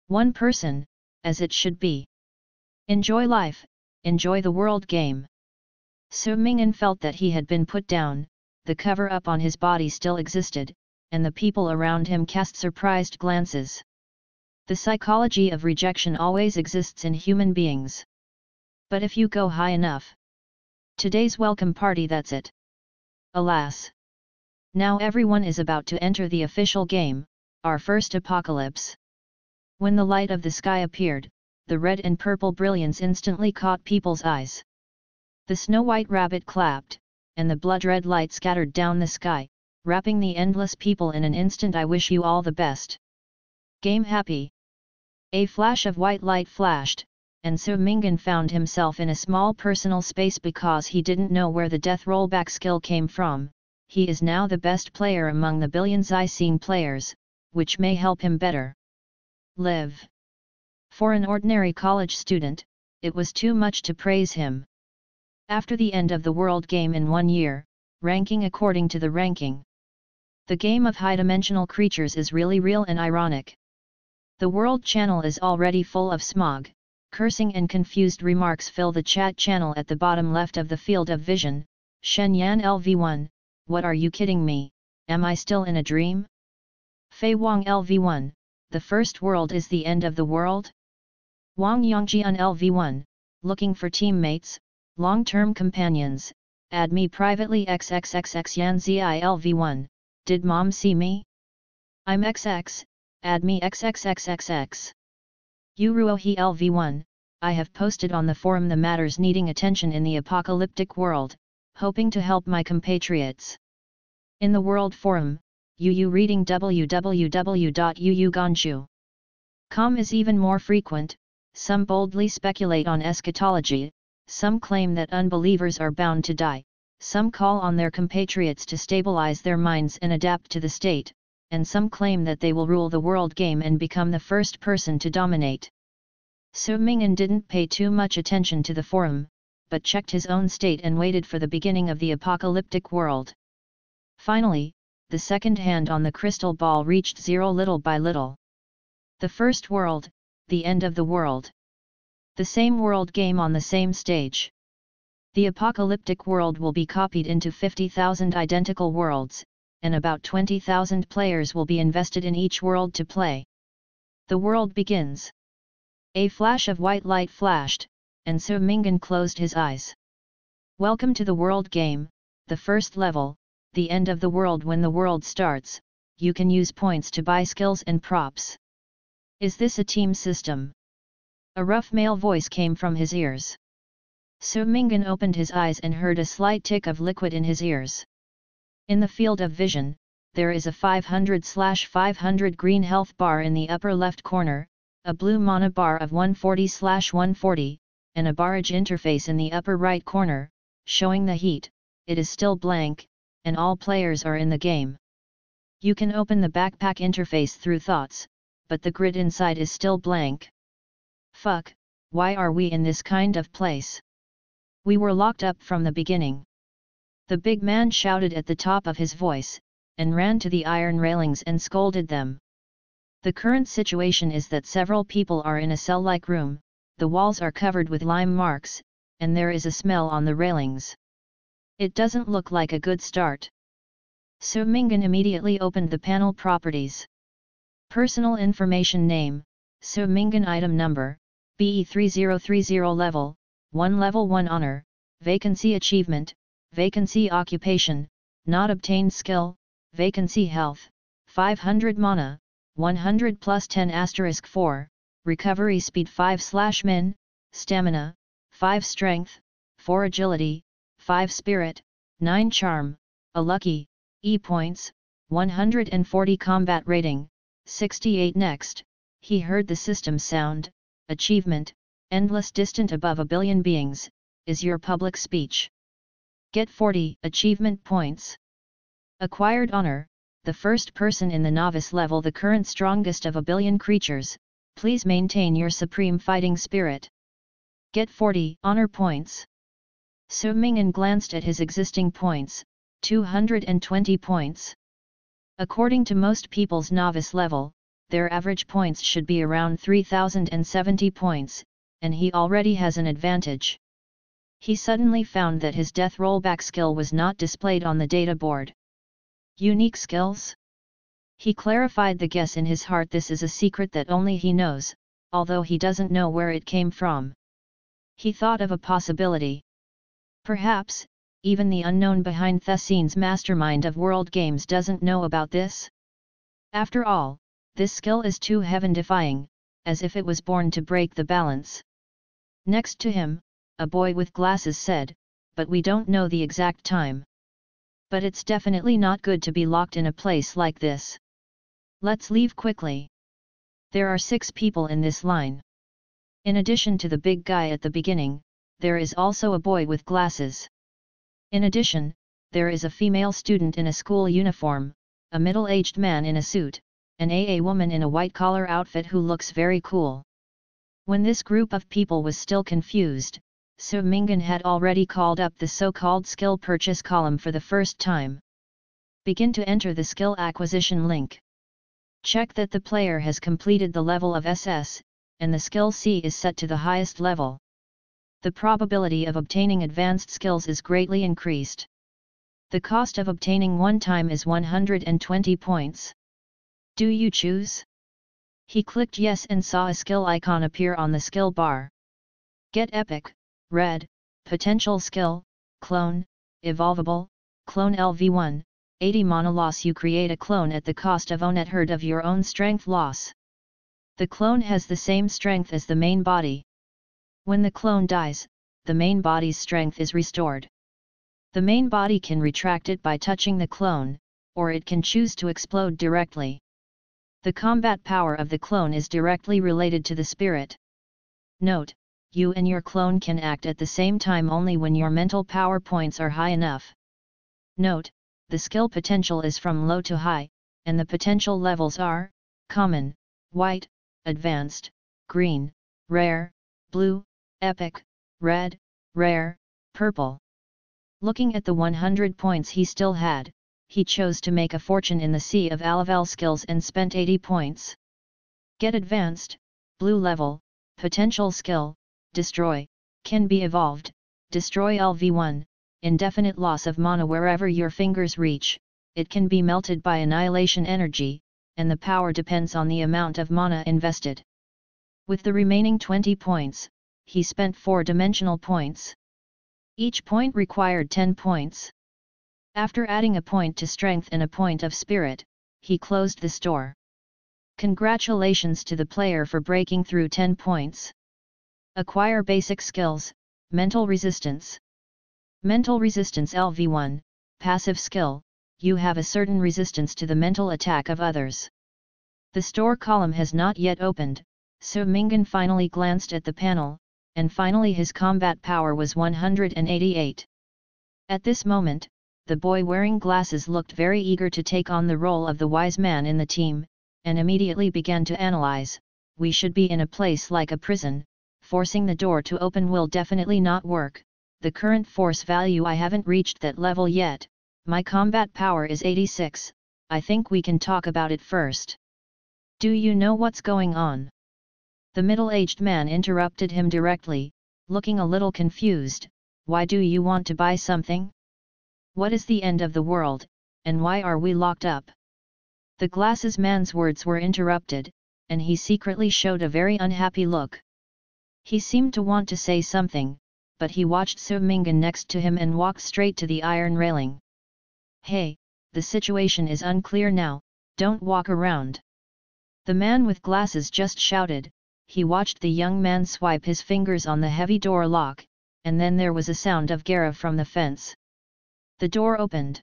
One person, as it should be. Enjoy life, enjoy the world game. Su Ming'an felt that he had been put down, the cover-up on his body still existed, and the people around him cast surprised glances. The psychology of rejection always exists in human beings. But if you go high enough. Today's welcome party, that's it. Alas. Now everyone is about to enter the official game, our first apocalypse. When the light of the sky appeared, the red and purple brilliance instantly caught people's eyes. The snow-white rabbit clapped, and the blood-red light scattered down the sky, wrapping the endless people in an instant. I wish you all the best. Game happy. A flash of white light flashed, and Su Ming'an found himself in a small personal space because he didn't know where the death rollback skill came from. He is now the best player among the billions I seen players, which may help him better live. For an ordinary college student, it was too much to praise him. After the end of the world game in 1 year, ranking according to the ranking. The game of high-dimensional creatures is really real and ironic. The world channel is already full of smog, cursing and confused remarks fill the chat channel at the bottom left of the field of vision. Shenyan LV1, what are you kidding me, am I still in a dream? Fei Wang LV1, the first world is the end of the world? Wang Yongjian LV1, looking for teammates, long-term companions, add me privately XXXX Yan Zi LV1, did mom see me? I'm XX, add me XXXXX. Uruohi LV1, I have posted on the forum the matters needing attention in the apocalyptic world, hoping to help my compatriots. In the world forum, UU reading www.uuganshu.com is even more frequent. Some boldly speculate on eschatology, some claim that unbelievers are bound to die, some call on their compatriots to stabilize their minds and adapt to the state, and some claim that they will rule the world game and become the first person to dominate. Su Ming'an didn't pay too much attention to the forum, but checked his own state and waited for the beginning of the apocalyptic world. Finally, the second hand on the crystal ball reached 0 little by little. The first world, the end of the world. The same world game on the same stage. The apocalyptic world will be copied into 50,000 identical worlds, and about 20,000 players will be invested in each world to play. The world begins. A flash of white light flashed, and Su Ming'an closed his eyes. Welcome to the world game, the first level, the end of the world. When the world starts, you can use points to buy skills and props. Is this a team system? A rough male voice came from his ears. Su Ming'an opened his eyes and heard a slight tick of liquid in his ears. In the field of vision, there is a 500/500 green health bar in the upper left corner, a blue mana bar of 140/140, and a barrage interface in the upper right corner, showing the heat. It is still blank, and all players are in the game. You can open the backpack interface through thoughts, but the grid inside is still blank. Fuck, why are we in this kind of place? We were locked up from the beginning. The big man shouted at the top of his voice, and ran to the iron railings and scolded them. The current situation is that several people are in a cell-like room, the walls are covered with lime marks, and there is a smell on the railings. It doesn't look like a good start. So Mingan immediately opened the panel properties. Personal information name, So Mingan item number, BE3030 level 1 honor, vacancy achievement, vacancy occupation, not obtained skill, vacancy health, 500 mana, 100 plus 10 asterisk 4, recovery speed 5/min, stamina, 5 strength, 4 agility, 5 spirit, 9 charm, a lucky, E points, 140 combat rating, 68 next, he heard the system sound, achievement, endless distant above a billion beings, is your public speech. Get 40 achievement points. Acquired honor, the first person in the novice level, the current strongest of a billion creatures, please maintain your supreme fighting spirit. Get 40 honor points. So Mingan glanced at his existing points, 220 points. According to most people's novice level, their average points should be around 3070 points, and he already has an advantage. He suddenly found that his death rollback skill was not displayed on the data board. Unique skills? He clarified the guess in his heart. This is a secret that only he knows, although he doesn't know where it came from. He thought of a possibility. Perhaps, even the unknown behind the scenes mastermind of world games doesn't know about this? After all, this skill is too heaven-defying, as if it was born to break the balance. Next to him, a boy with glasses said, but we don't know the exact time. But it's definitely not good to be locked in a place like this. Let's leave quickly. There are 6 people in this line. In addition to the big guy at the beginning, there is also a boy with glasses. In addition, there is a female student in a school uniform, a middle-aged man in a suit, an AA woman in a white-collar outfit who looks very cool. When this group of people was still confused, So Mingan had already called up the so-called skill purchase column for the first time. Begin to enter the skill acquisition link. Check that the player has completed the level of SS, and the skill C is set to the highest level. The probability of obtaining advanced skills is greatly increased. The cost of obtaining one time is 120 points. Do you choose? He clicked yes and saw a skill icon appear on the skill bar. Get Epic, Red, Potential Skill, Clone, Evolvable, Clone LV1, 80 mana loss. You create a clone at the cost of one third of your own strength loss. The clone has the same strength as the main body. When the clone dies, the main body's strength is restored. The main body can retract it by touching the clone, or it can choose to explode directly. The combat power of the clone is directly related to the spirit. Note, you and your clone can act at the same time only when your mental power points are high enough. Note, the skill potential is from low to high, and the potential levels are, common, white, advanced, green, rare, blue, epic, red, rare, purple. Looking at the 100 points he still had, he chose to make a fortune in the sea of Alavel skills and spent 80 points. Get advanced, blue level, potential skill, destroy, can be evolved, destroy LV1, indefinite loss of mana wherever your fingers reach, it can be melted by annihilation energy, and the power depends on the amount of mana invested. With the remaining 20 points, he spent 4-dimensional points. Each point required 10 points. After adding a point to strength and a point of spirit, he closed the store. Congratulations to the player for breaking through 10 points. Acquire basic skills, mental resistance. Mental resistance LV1, passive skill, you have a certain resistance to the mental attack of others. The store column has not yet opened, so Mingan finally glanced at the panel, and finally his combat power was 188. At this moment, the boy wearing glasses looked very eager to take on the role of the wise man in the team, and immediately began to analyze, we should be in a place like a prison, forcing the door to open will definitely not work, the current force value I haven't reached that level yet, my combat power is 86, I think we can talk about it first. Do you know what's going on? The middle-aged man interrupted him directly, looking a little confused, why do you want to buy something? What is the end of the world, and why are we locked up? The glasses man's words were interrupted, and he secretly showed a very unhappy look. He seemed to want to say something, but he watched Su Mingan next to him and walked straight to the iron railing. Hey, the situation is unclear now, don't walk around. The man with glasses just shouted. He watched the young man swipe his fingers on the heavy door lock, and then there was a sound of Gara from the fence. The door opened.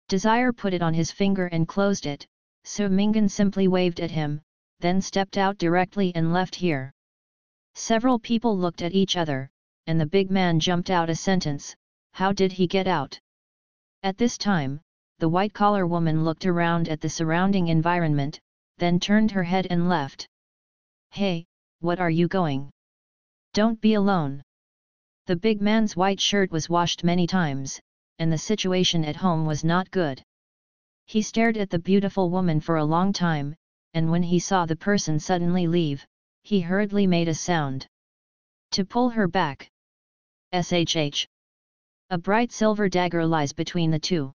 Desire put it on his finger and closed it. Su Mingan simply waved at him, then stepped out directly and left here. Several people looked at each other, and the big man jumped out a sentence, how did he get out? At this time, the white-collar woman looked around at the surrounding environment, then turned her head and left. Hey, what are you going? Don't be alone. The big man's white shirt was washed many times, and the situation at home was not good. He stared at the beautiful woman for a long time, and when he saw the person suddenly leave, he hurriedly made a sound to pull her back. SHH. A bright silver dagger lies between the two.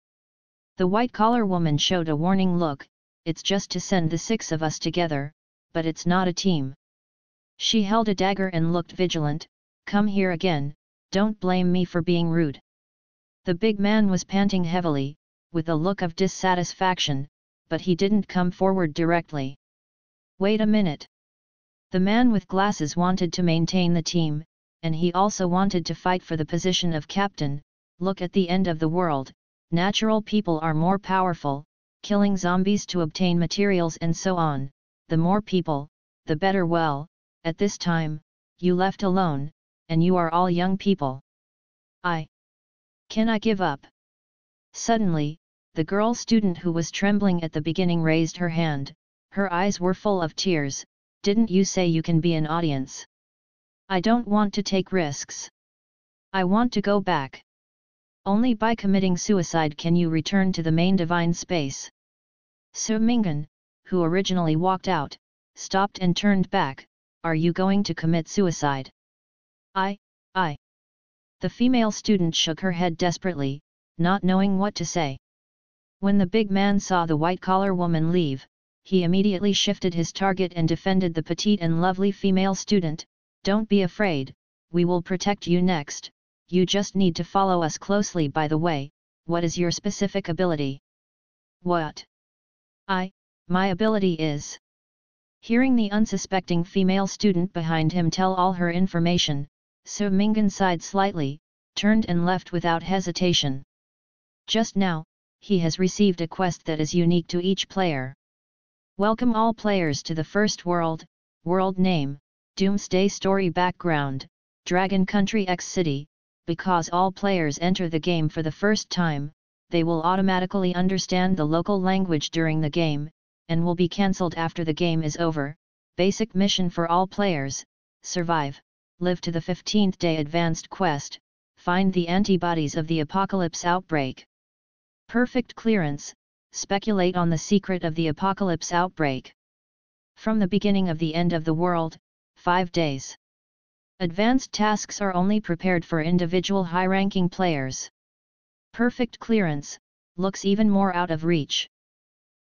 The white-collar woman showed a warning look, it's just to send the 6 of us together, but it's not a team. She held a dagger and looked vigilant, come here again, don't blame me for being rude. The big man was panting heavily, with a look of dissatisfaction, but he didn't come forward directly. Wait a minute. The man with glasses wanted to maintain the team, and he also wanted to fight for the position of captain. Look at the end of the world, natural people are more powerful, killing zombies to obtain materials and so on, the more people, the better. Well, at this time, you left alone, and you are all young people. Can I give up? Suddenly, the girl student who was trembling at the beginning raised her hand, her eyes were full of tears. Didn't you say you can be an audience? I don't want to take risks. I want to go back. Only by committing suicide can you return to the main divine space. Su Mingan, who originally walked out, stopped and turned back. Are you going to commit suicide? I. The female student shook her head desperately, not knowing what to say. When the big man saw the white-collar woman leave, he immediately shifted his target and defended the petite and lovely female student. Don't be afraid, we will protect you next, you just need to follow us closely. By the way, what is your specific ability? What? My ability is... Hearing the unsuspecting female student behind him tell all her information, Su Mingan sighed slightly, turned and left without hesitation. Just now, he has received a quest that is unique to each player. Welcome all players to the first world. World name, Doomsday Story. Background, Dragon Country X City. Because all players enter the game for the first time, they will automatically understand the local language during the game, and will be cancelled after the game is over. Basic mission for all players, survive, live to the 15th day. Advanced quest, find the antibodies of the apocalypse outbreak. Perfect clearance, speculate on the secret of the apocalypse outbreak. From the beginning of the end of the world, 5 days. Advanced tasks are only prepared for individual high-ranking players. Perfect clearance, looks even more out of reach.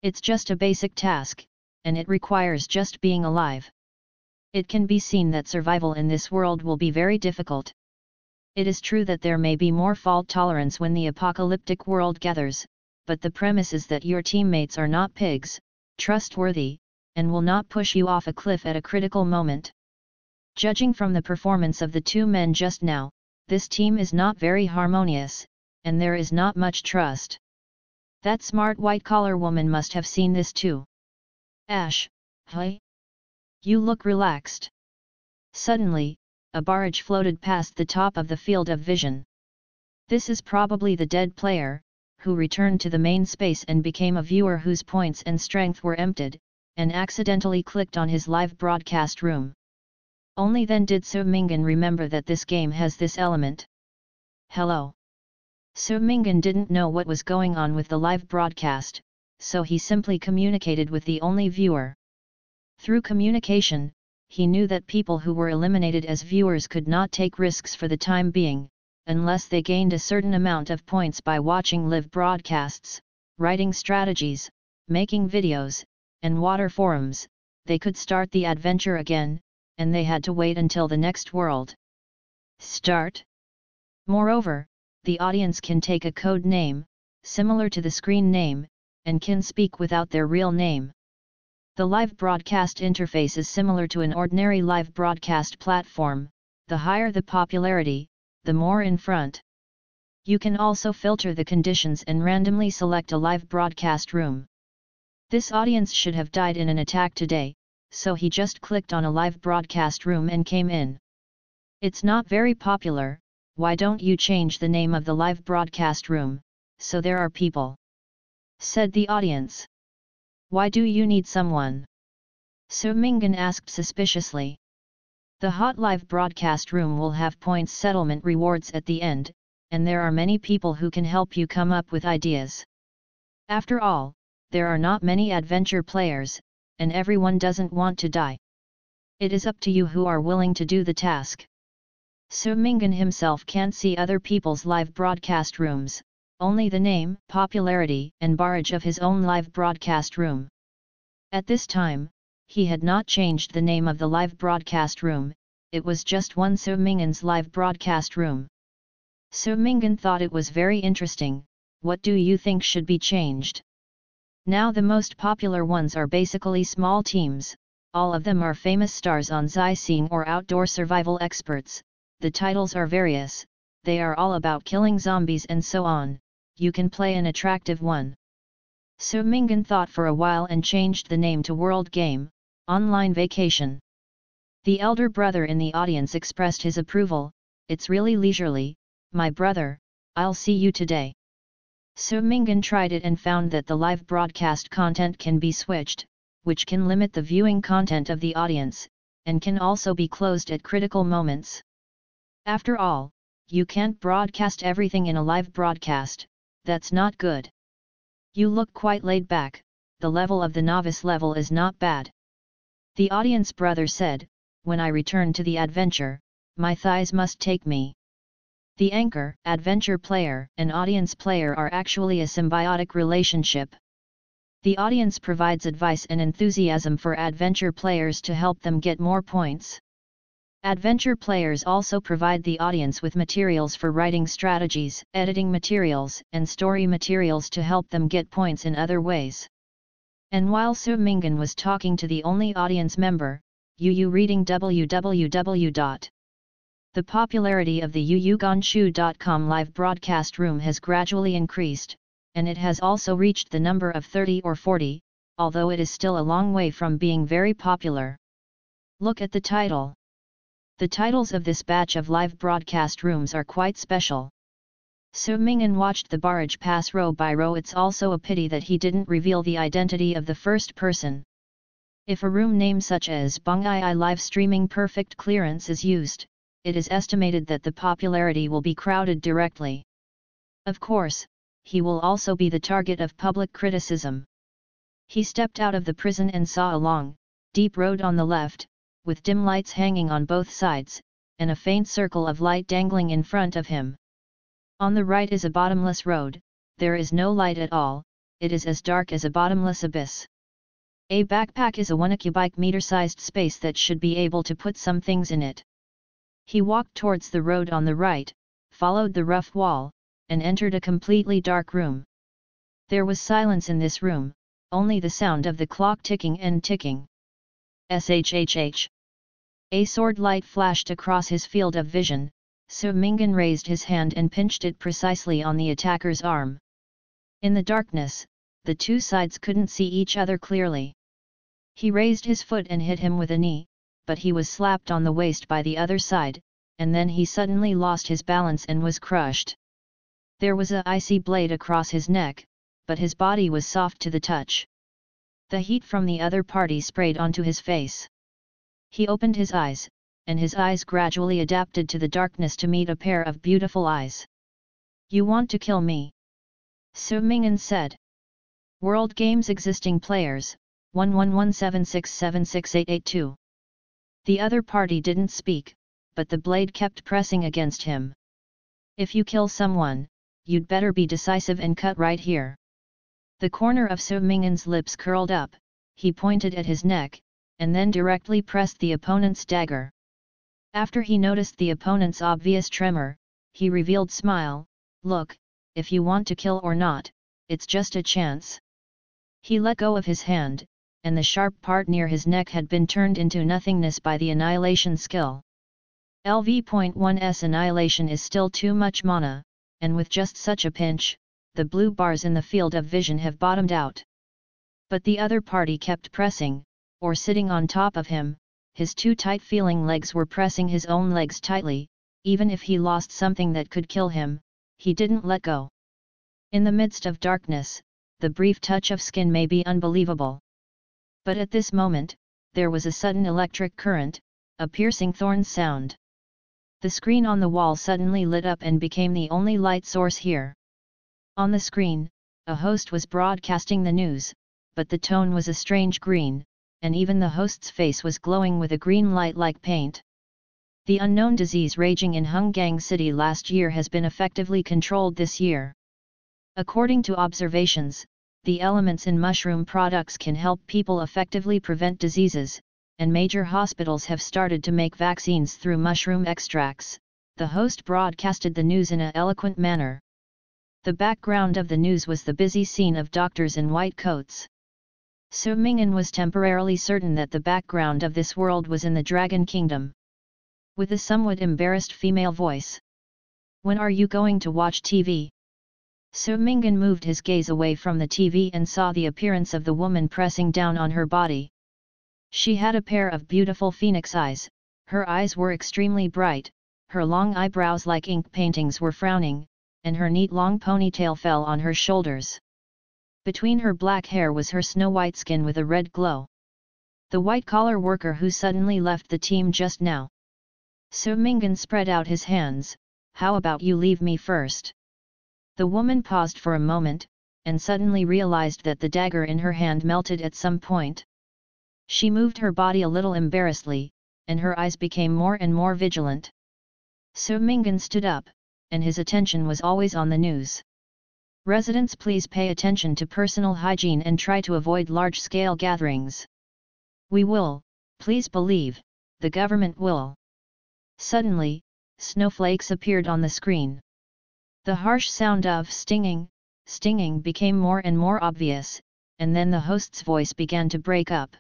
It's just a basic task, and it requires just being alive. It can be seen that survival in this world will be very difficult. It is true that there may be more fault tolerance when the apocalyptic world gathers, but the premise is that your teammates are not pigs, trustworthy, and will not push you off a cliff at a critical moment. Judging from the performance of the 2 men just now, this team is not very harmonious, and there is not much trust. That smart white-collar woman must have seen this too. Ash, hey? You look relaxed. Suddenly, a barrage floated past the top of the field of vision. This is probably the dead player, who returned to the main space and became a viewer whose points and strength were emptied, and accidentally clicked on his live broadcast room. Only then did Su Mingan remember that this game has this element. Hello. Su Mingan didn't know what was going on with the live broadcast, so he simply communicated with the only viewer. Through communication, he knew that people who were eliminated as viewers could not take risks for the time being, unless they gained a certain amount of points by watching live broadcasts, writing strategies, making videos, and water forums, they could start the adventure again, and they had to wait until the next world start. Moreover, the audience can take a code name, similar to the screen name, and can speak without their real name. The live broadcast interface is similar to an ordinary live broadcast platform. The higher the popularity, the more in front. You can also filter the conditions and randomly select a live broadcast room. This audience should have died in an attack today, so he just clicked on a live broadcast room and came in. It's not very popular. Why don't you change the name of the live broadcast room, so there are people? Said the audience. Why do you need someone? So Mingan asked suspiciously. The hot live broadcast room will have points settlement rewards at the end, and there are many people who can help you come up with ideas. After all, there are not many adventure players, and everyone doesn't want to die. It is up to you who are willing to do the task. So Mingan himself can't see other people's live broadcast rooms, only the name, popularity, and barrage of his own live broadcast room. At this time, he had not changed the name of the live broadcast room, it was just one So Mingan's live broadcast room. So Mingan thought it was very interesting. What do you think should be changed? Now the most popular ones are basically small teams, all of them are famous stars on sightseeing or outdoor survival experts. The titles are various, they are all about killing zombies and so on. You can play an attractive one. So Mingan thought for a while and changed the name to World Game, Online Vacation. The elder brother in the audience expressed his approval. It's really leisurely, my brother, I'll see you today. So Mingan tried it and found that the live broadcast content can be switched, which can limit the viewing content of the audience, and can also be closed at critical moments. After all, you can't broadcast everything in a live broadcast, that's not good. You look quite laid back, the level of the novice level is not bad. The audience brother said, when I return to the adventure, my thighs must take me. The anchor, adventure player, and audience player are actually a symbiotic relationship. The audience provides advice and enthusiasm for adventure players to help them get more points. Adventure players also provide the audience with materials for writing strategies, editing materials, and story materials to help them get points in other ways. And while So Mingan was talking to the only audience member, Yu reading www. The popularity of the yuyugonshu.com live broadcast room has gradually increased, and it has also reached the number of 30 or 40, although it is still a long way from being very popular. Look at the title. The titles of this batch of live broadcast rooms are quite special. So Mingan watched the barrage pass row by row. It's also a pity that he didn't reveal the identity of the first person. If a room name such as Bong-ai live streaming perfect clearance is used, it is estimated that the popularity will be crowded directly. Of course, he will also be the target of public criticism. He stepped out of the prison and saw a long, deep road on the left, with dim lights hanging on both sides, and a faint circle of light dangling in front of him. On the right is a bottomless road, there is no light at all, it is as dark as a bottomless abyss. A backpack is a 1 cubic meter-sized space that should be able to put some things in it. He walked towards the road on the right, followed the rough wall, and entered a completely dark room. There was silence in this room, only the sound of the clock ticking and ticking. SHHH. A sword light flashed across his field of vision, so Mingan raised his hand and pinched it precisely on the attacker's arm. In the darkness, the two sides couldn't see each other clearly. He raised his foot and hit him with a knee, but he was slapped on the waist by the other side, and then he suddenly lost his balance and was crushed. There was a icy blade across his neck, but his body was soft to the touch. The heat from the other party sprayed onto his face. He opened his eyes, and his eyes gradually adapted to the darkness to meet a pair of beautiful eyes. You want to kill me? So Mingan said. World Games existing players, 1117676882. The other party didn't speak, but the blade kept pressing against him. If you kill someone, you'd better be decisive and cut right here. The corner of Su Mingan's lips curled up, he pointed at his neck, and then directly pressed the opponent's dagger. After he noticed the opponent's obvious tremor, he revealed smile, "Look, if you want to kill or not, it's just a chance." He let go of his hand, and the sharp part near his neck had been turned into nothingness by the annihilation skill. LV.1's annihilation is still too much mana, and with just such a pinch, the blue bars in the field of vision have bottomed out. But the other party kept pressing, or sitting on top of him, his two tight-feeling legs were pressing his own legs tightly. Even if he lost something that could kill him, he didn't let go. In the midst of darkness, the brief touch of skin may be unbelievable. But at this moment, there was a sudden electric current, a piercing thorn sound. The screen on the wall suddenly lit up and became the only light source here. On the screen, a host was broadcasting the news, but the tone was a strange green, and even the host's face was glowing with a green light like paint. The unknown disease raging in Hungang City last year has been effectively controlled this year. According to observations, the elements in mushroom products can help people effectively prevent diseases, and major hospitals have started to make vaccines through mushroom extracts. The host broadcasted the news in an eloquent manner. The background of the news was the busy scene of doctors in white coats. Su Mingan was temporarily certain that the background of this world was in the Dragon Kingdom. With a somewhat embarrassed female voice. "When are you going to watch TV?" Su Mingan moved his gaze away from the TV and saw the appearance of the woman pressing down on her body. She had a pair of beautiful phoenix eyes, her eyes were extremely bright, her long eyebrows like ink paintings were frowning, and her neat long ponytail fell on her shoulders. Between her black hair was her snow-white skin with a red glow. The white-collar worker who suddenly left the team just now. Su Mingan spread out his hands, "How about you leave me first?" The woman paused for a moment, and suddenly realized that the dagger in her hand melted at some point. She moved her body a little embarrassedly, and her eyes became more and more vigilant. Su Mingan stood up, and his attention was always on the news. "Residents, please pay attention to personal hygiene and try to avoid large-scale gatherings. We will, please believe, the government will." Suddenly, snowflakes appeared on the screen. The harsh sound of stinging became more and more obvious, and then the host's voice began to break up.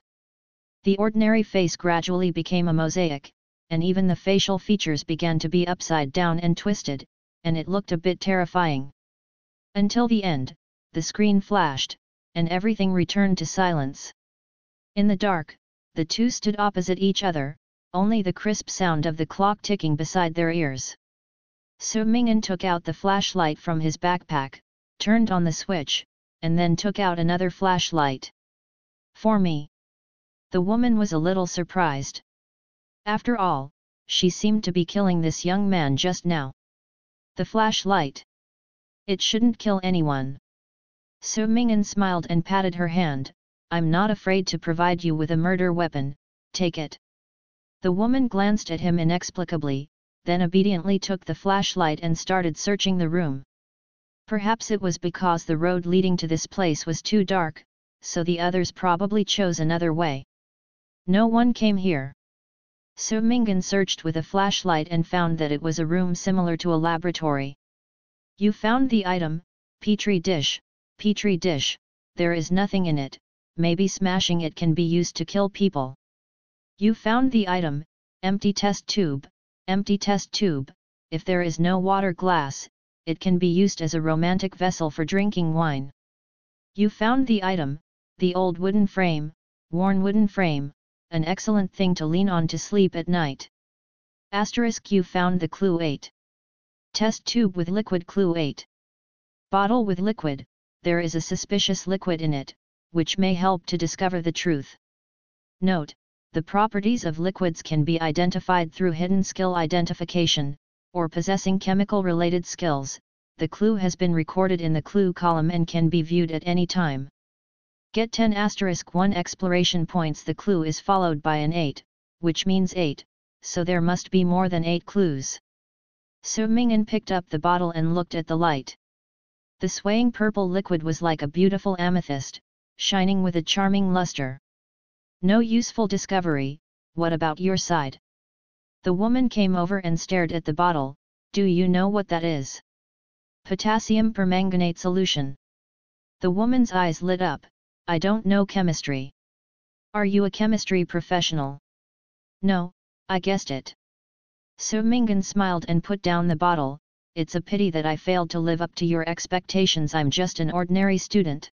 The ordinary face gradually became a mosaic, and even the facial features began to be upside down and twisted, and it looked a bit terrifying. Until the end, the screen flashed, and everything returned to silence. In the dark, the two stood opposite each other, only the crisp sound of the clock ticking beside their ears. Su Mingan took out the flashlight from his backpack, turned on the switch, and then took out another flashlight. "For me." The woman was a little surprised. After all, she seemed to be killing this young man just now. The flashlight. It shouldn't kill anyone. Su Mingan smiled and patted her hand. "I'm not afraid to provide you with a murder weapon, take it." The woman glanced at him inexplicably, then obediently took the flashlight and started searching the room. Perhaps it was because the road leading to this place was too dark, so the others probably chose another way. No one came here. Su Mingan searched with a flashlight and found that it was a room similar to a laboratory. "You found the item, Petri dish, there is nothing in it, maybe smashing it can be used to kill people." "You found the item, empty test tube, if there is no water glass, it can be used as a romantic vessel for drinking wine." "You found the item, the old wooden frame, worn wooden frame, an excellent thing to lean on to sleep at night." You found the clue 8. Test tube with liquid, clue 8. Bottle with liquid, there is a suspicious liquid in it, which may help to discover the truth. Note, the properties of liquids can be identified through hidden skill identification, or possessing chemical-related skills. The clue has been recorded in the clue column and can be viewed at any time. Get 10*1 exploration points. The clue is followed by an 8, which means 8, so there must be more than 8 clues. Su Mingyan picked up the bottle and looked at the light. The swaying purple liquid was like a beautiful amethyst, shining with a charming luster. No useful discovery, what about your side? The woman came over and stared at the bottle. Do you know what that is? Potassium permanganate solution. The woman's eyes lit up. I don't know chemistry. Are you a chemistry professional? No, I guessed it. Su Mingyan smiled and put down the bottle. It's a pity that I failed to live up to your expectations. I'm just an ordinary student.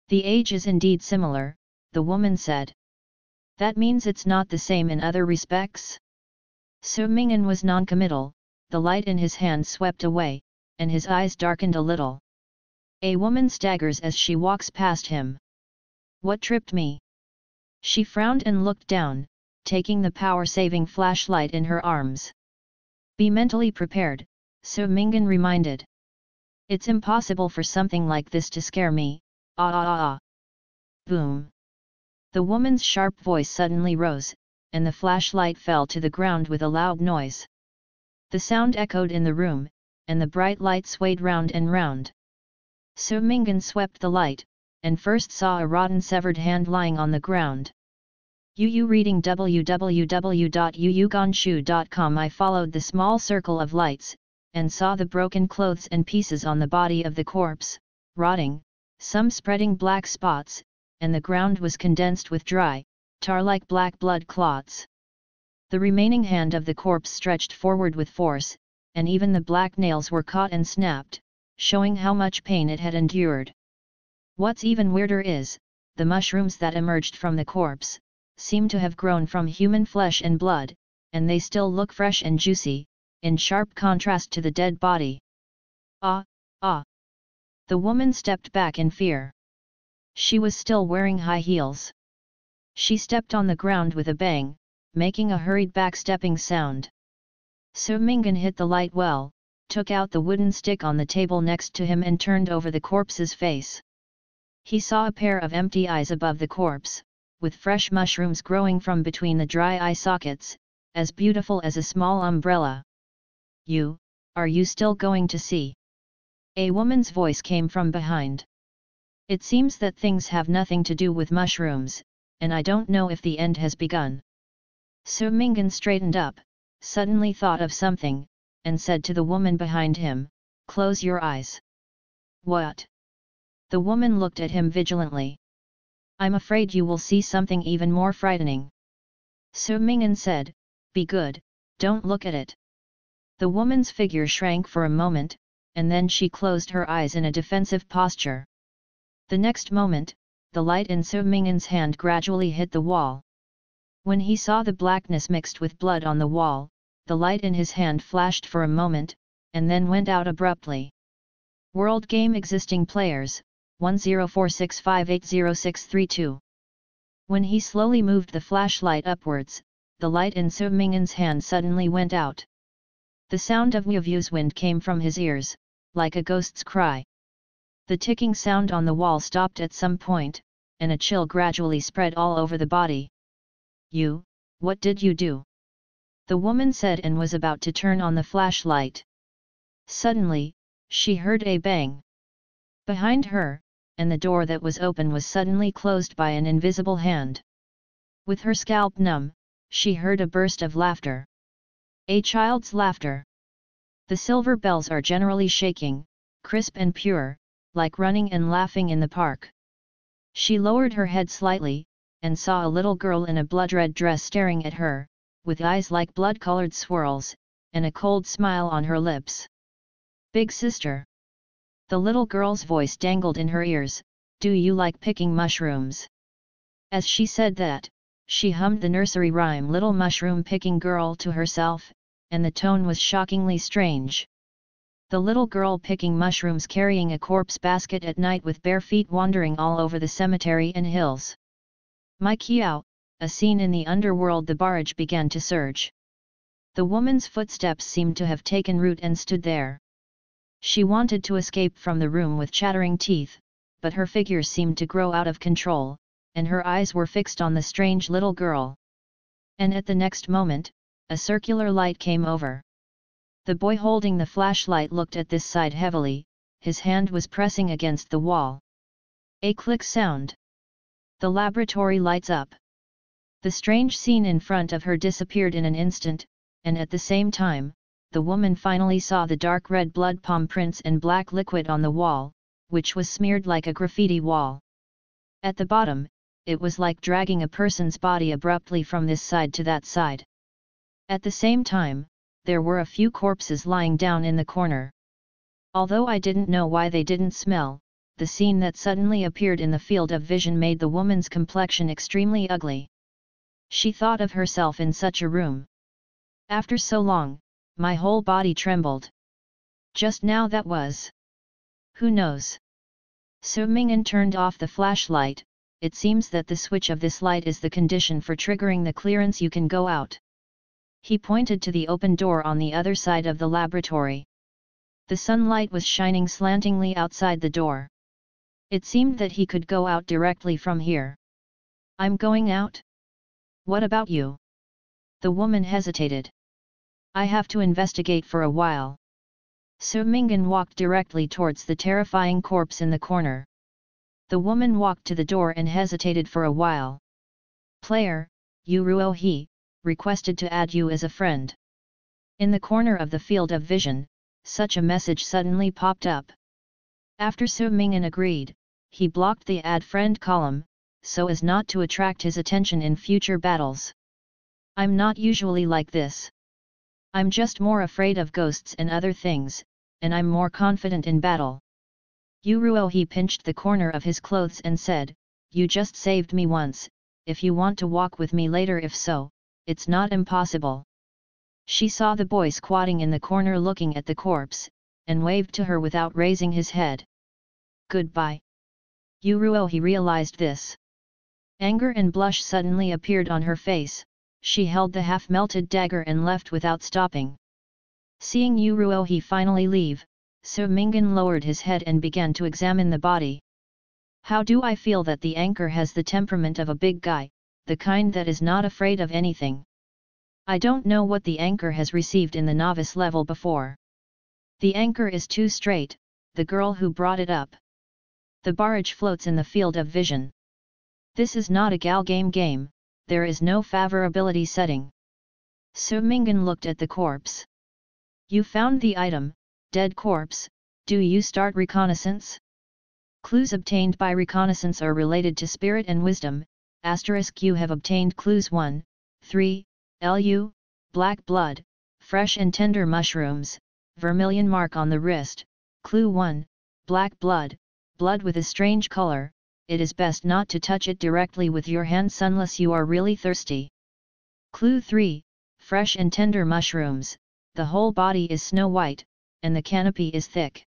The age is indeed similar, the woman said. That means it's not the same in other respects? Su Mingyan was non-committal. The light in his hand swept away, and his eyes darkened a little. A woman staggers as she walks past him. What tripped me? She frowned and looked down, taking the power-saving flashlight in her arms. Be mentally prepared, Su Mingyan reminded. It's impossible for something like this to scare me. Ah ah ah ah. Boom. The woman's sharp voice suddenly rose, and the flashlight fell to the ground with a loud noise. The sound echoed in the room, and the bright light swayed round and round. Su Mingyan swept the light, and first saw a rotten severed hand lying on the ground. Reading www.yuyuganshu.com. I followed the small circle of lights, and saw the broken clothes and pieces on the body of the corpse, rotting, some spreading black spots, and the ground was condensed with dry, tar-like black blood clots. The remaining hand of the corpse stretched forward with force, and even the black nails were caught and snapped, showing how much pain it had endured. What's even weirder is, the mushrooms that emerged from the corpse, seem to have grown from human flesh and blood, and they still look fresh and juicy, in sharp contrast to the dead body. Ah, ah! The woman stepped back in fear. She was still wearing high heels. She stepped on the ground with a bang, making a hurried backstepping sound. Su Mingyan hit the light well, took out the wooden stick on the table next to him and turned over the corpse's face. He saw a pair of empty eyes above the corpse, with fresh mushrooms growing from between the dry eye sockets, as beautiful as a small umbrella. Are you still going to see? A woman's voice came from behind. It seems that things have nothing to do with mushrooms, and I don't know if the end has begun. Su Mingyan straightened up, suddenly thought of something, and said to the woman behind him, "Close your eyes." What? The woman looked at him vigilantly. I'm afraid you will see something even more frightening. Su Mingyan said, "Be good, don't look at it." The woman's figure shrank for a moment, and then she closed her eyes in a defensive posture. The next moment, the light in Su Mingyan's hand gradually hit the wall. When he saw the blackness mixed with blood on the wall, the light in his hand flashed for a moment, and then went out abruptly. World Game Existing Players, 1046580632. When he slowly moved the flashlight upwards, the light in Su Mingyan's hand suddenly went out. The sound of Wu's wind came from his ears, like a ghost's cry. The ticking sound on the wall stopped at some point, and a chill gradually spread all over the body. What did you do? The woman said and was about to turn on the flashlight. Suddenly, she heard a bang behind her, and the door that was open was suddenly closed by an invisible hand. With her scalp numb, she heard a burst of laughter. A child's laughter. The silver bells are generally shaking, crisp and pure, like running and laughing in the park. She lowered her head slightly, and saw a little girl in a blood-red dress staring at her, with eyes like blood-colored swirls, and a cold smile on her lips. "Big sister." The little girl's voice dangled in her ears, "Do you like picking mushrooms?" As she said that, she hummed the nursery rhyme "Little Mushroom Picking Girl" to herself, and the tone was shockingly strange. The little girl picking mushrooms carrying a corpse basket at night with bare feet wandering all over the cemetery and hills. My Kiao, a scene in the underworld. The barrage began to surge. The woman's footsteps seemed to have taken root and stood there. She wanted to escape from the room with chattering teeth, but her figure seemed to grow out of control, and her eyes were fixed on the strange little girl. And at the next moment, a circular light came over. The boy holding the flashlight looked at this side heavily, his hand was pressing against the wall. A click sound. The laboratory lights up. The strange scene in front of her disappeared in an instant, and at the same time, the woman finally saw the dark red blood palm prints and black liquid on the wall, which was smeared like a graffiti wall. At the bottom, it was like dragging a person's body abruptly from this side to that side. At the same time, there were a few corpses lying down in the corner. Although I didn't know why they didn't smell, the scene that suddenly appeared in the field of vision made the woman's complexion extremely ugly. She thought of herself in such a room. After so long, my whole body trembled. Just now that was. Who knows? Su Mingyan turned off the flashlight. It seems that the switch of this light is the condition for triggering the clearance. You can go out. He pointed to the open door on the other side of the laboratory. The sunlight was shining slantingly outside the door. It seemed that he could go out directly from here. I'm going out? What about you? The woman hesitated. I have to investigate for a while. Su Mingyan walked directly towards the terrifying corpse in the corner. The woman walked to the door and hesitated for a while. Player, Yu Ruohe, requested to add you as a friend. In the corner of the field of vision, such a message suddenly popped up. After Su Mingyan agreed, he blocked the add friend column, so as not to attract his attention in future battles. I'm not usually like this. I'm just more afraid of ghosts and other things, and I'm more confident in battle. Yu Ruohe pinched the corner of his clothes and said, You just saved me once, if you want to walk with me later, if so, it's not impossible. She saw the boy squatting in the corner looking at the corpse, and waved to her without raising his head. Goodbye. Yu Ruohe realized this. Anger and blush suddenly appeared on her face. She held the half-melted dagger and left without stopping. Seeing Yu Ruohe finally leave, Su Mingyan lowered his head and began to examine the body. How do I feel that the anchor has the temperament of a big guy, the kind that is not afraid of anything. I don't know what the anchor has received in the novice level before. The anchor is too straight, the girl who brought it up. The barrage floats in the field of vision. This is not a gal game, there is no favorability setting. Su Mingyan looked at the corpse. You found the item, dead corpse, do you start reconnaissance? Clues obtained by reconnaissance are related to spirit and wisdom, * you have obtained clues 1, 3, Lu, black blood, fresh and tender mushrooms, vermilion mark on the wrist, clue 1, black blood, blood with a strange color, it is best not to touch it directly with your hands unless you are really thirsty. Clue 3, fresh and tender mushrooms, the whole body is snow white, and the canopy is thick.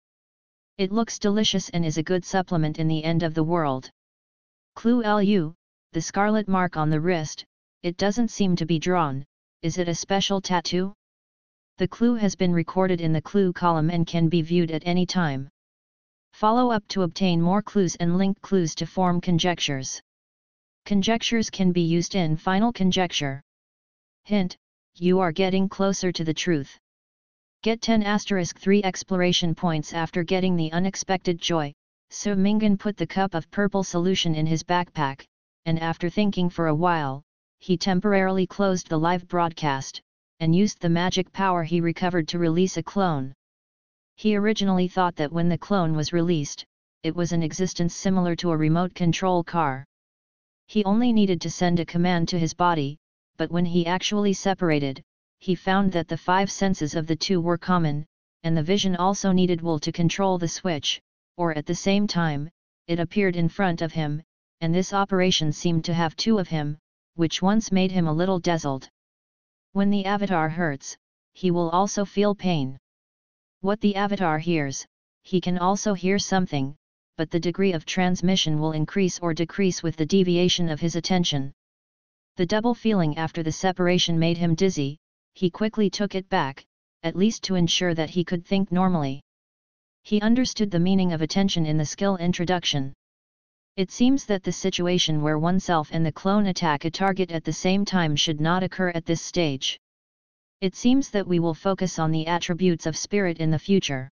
It looks delicious and is a good supplement in the end of the world. Clue Lu, the scarlet mark on the wrist, it doesn't seem to be drawn, is it a special tattoo? The clue has been recorded in the clue column and can be viewed at any time. Follow up to obtain more clues and link clues to form conjectures. Conjectures can be used in final conjecture. Hint, you are getting closer to the truth. Get 10*3 exploration points after getting the unexpected joy. Su Mingyan put the cup of purple solution in his backpack, and after thinking for a while, he temporarily closed the live broadcast, and used the magic power he recovered to release a clone. He originally thought that when the clone was released, it was an existence similar to a remote control car. He only needed to send a command to his body, but when he actually separated, he found that the 5 senses of the two were common, and the vision also needed will to control the switch, or at the same time, it appeared in front of him, and this operation seemed to have 2 of him, which once made him a little dazzled. When the avatar hurts, he will also feel pain. What the avatar hears, he can also hear something, but the degree of transmission will increase or decrease with the deviation of his attention. The double feeling after the separation made him dizzy. He quickly took it back, at least to ensure that he could think normally. He understood the meaning of attention in the skill introduction. It seems that the situation where oneself and the clone attack a target at the same time should not occur at this stage. It seems that we will focus on the attributes of spirit in the future.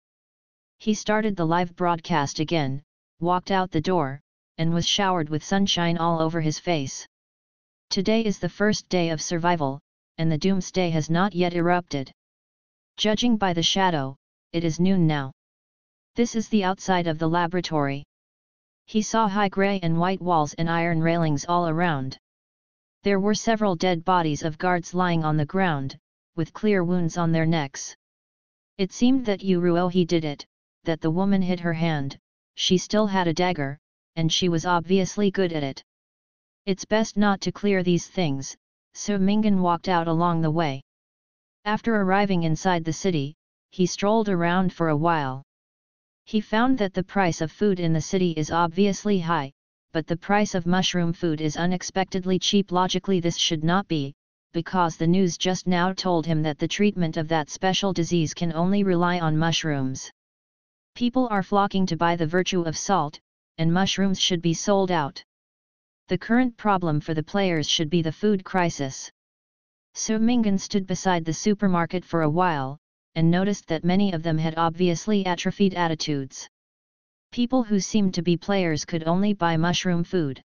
He started the live broadcast again, walked out the door, and was showered with sunshine all over his face. Today is the first day of survival, and the doomsday has not yet erupted. Judging by the shadow, it is noon now. This is the outside of the laboratory. He saw high grey and white walls and iron railings all around. There were several dead bodies of guards lying on the ground, with clear wounds on their necks. It seemed that Yuruohi did it, that the woman hid her hand, she still had a dagger, and she was obviously good at it. It's best not to clear these things, so Mingan walked out along the way. After arriving inside the city, he strolled around for a while. He found that the price of food in the city is obviously high, but the price of mushroom food is unexpectedly cheap. Logically this should not be, because the news just now told him that the treatment of that special disease can only rely on mushrooms. People are flocking to buy the virtue of salt, and mushrooms should be sold out. The current problem for the players should be the food crisis. So Mingan stood beside the supermarket for a while, and noticed that many of them had obviously atrophied attitudes. People who seemed to be players could only buy mushroom food.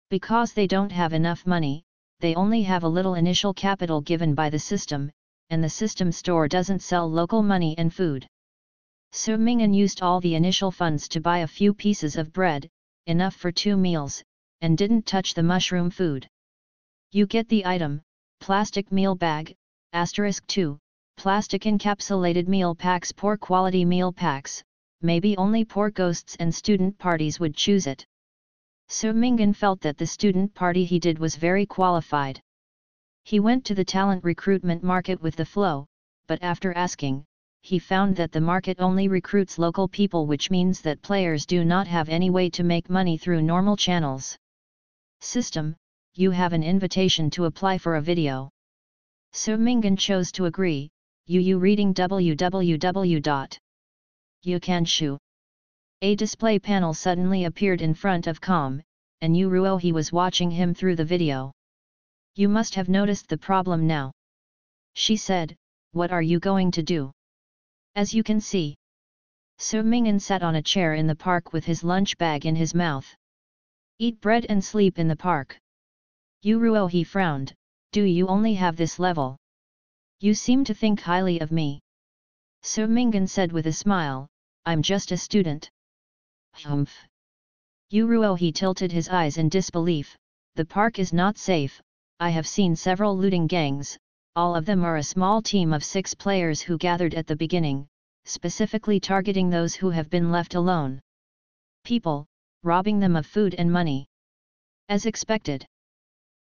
Because they don't have enough money, they only have a little initial capital given by the system, and the system store doesn't sell local money and food. So Mingan used all the initial funds to buy a few pieces of bread, enough for 2 meals, and didn't touch the mushroom food. You get the item: plastic meal bag, *2, plastic encapsulated meal packs. Poor quality meal packs, maybe only poor ghosts and student parties would choose it. So Mingan felt that the student party he did was very qualified. He went to the talent recruitment market with the flow, but after asking, he found that the market only recruits local people, which means that players do not have any way to make money through normal channels. System: you have an invitation to apply for a video. So Mingan chose to agree. Reading www.youcanshu. A display panel suddenly appeared in front of Com, and Yuruohi was watching him through the video. You must have noticed the problem now. She said, what are you going to do? As you can see. So Mingan sat on a chair in the park with his lunch bag in his mouth. Eat bread and sleep in the park. Yuruohi frowned. Do you only have this level? You seem to think highly of me. So Mingan said with a smile, I'm just a student. Humph. Yuruohi tilted his eyes in disbelief. The park is not safe. I have seen several looting gangs, all of them are a small team of 6 players who gathered at the beginning, specifically targeting those who have been left alone. People, robbing them of food and money. As expected.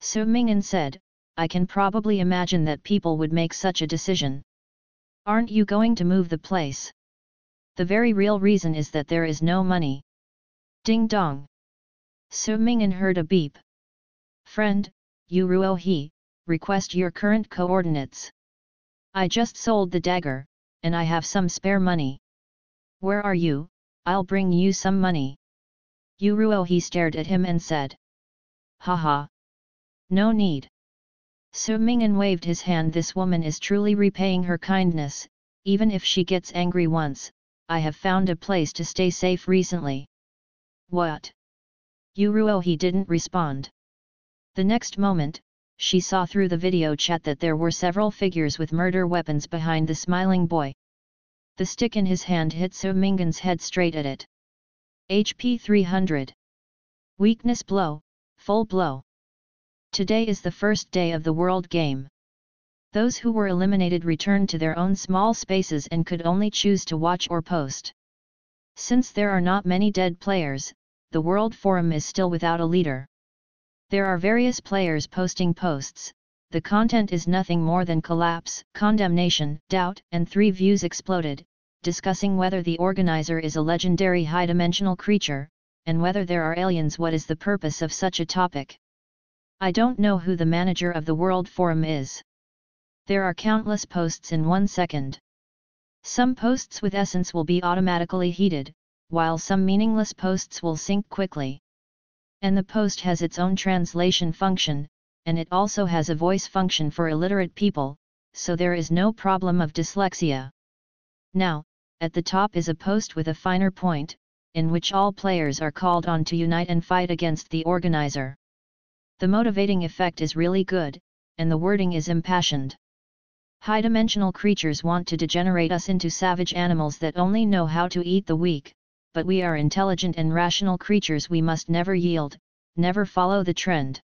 So Mingan said, I can probably imagine that people would make such a decision. Aren't you going to move the place? The very real reason is that there is no money. Ding dong. So Mingan heard a beep. Friend, Yuruohi, request your current coordinates. I just sold the dagger, and I have some spare money. Where are you? I'll bring you some money. Yuruohi stared at him and said. Haha. No need. So Mingan waved his hand. This woman is truly repaying her kindness, even if she gets angry once. I have found a place to stay safe recently. What? Yuruohi didn't respond. The next moment, she saw through the video chat that there were several figures with murder weapons behind the smiling boy. The stick in his hand hit So Mingan's head straight at it. HP 300. Weakness blow, full blow. Today is the first day of the world game. Those who were eliminated returned to their own small spaces and could only choose to watch or post. Since there are not many dead players, the World Forum is still without a leader. There are various players posting posts. The content is nothing more than collapse, condemnation, doubt, and 3 views exploded, discussing whether the organizer is a legendary high-dimensional creature, and whether there are aliens. What is the purpose of such a topic? I don't know who the manager of the World Forum is. There are countless posts in 1 second. Some posts with essence will be automatically heated, while some meaningless posts will sink quickly. And the post has its own translation function, and it also has a voice function for illiterate people, so there is no problem of dyslexia. Now, at the top is a post with a finer point, in which all players are called on to unite and fight against the organizer. The motivating effect is really good, and the wording is impassioned. High-dimensional creatures want to degenerate us into savage animals that only know how to eat the weak, but we are intelligent and rational creatures. We must never yield, never follow the trend.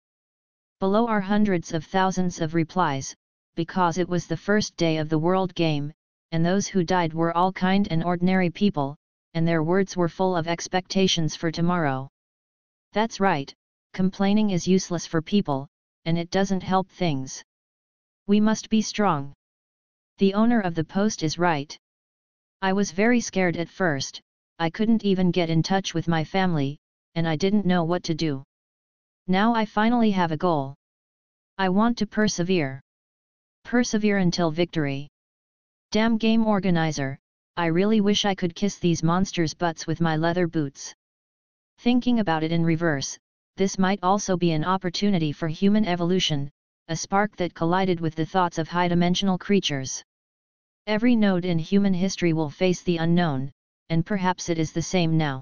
Below are hundreds of thousands of replies, because it was the first day of the World Game, and those who died were all kind and ordinary people, and their words were full of expectations for tomorrow. That's right, complaining is useless for people, and it doesn't help things. We must be strong. The owner of the post is right. I was very scared at first, I couldn't even get in touch with my family, and I didn't know what to do. Now I finally have a goal. I want to persevere. Persevere until victory. Damn game organizer, I really wish I could kiss these monsters' butts with my leather boots. Thinking about it in reverse, this might also be an opportunity for human evolution, a spark that collided with the thoughts of high-dimensional creatures. Every node in human history will face the unknown, and perhaps it is the same now.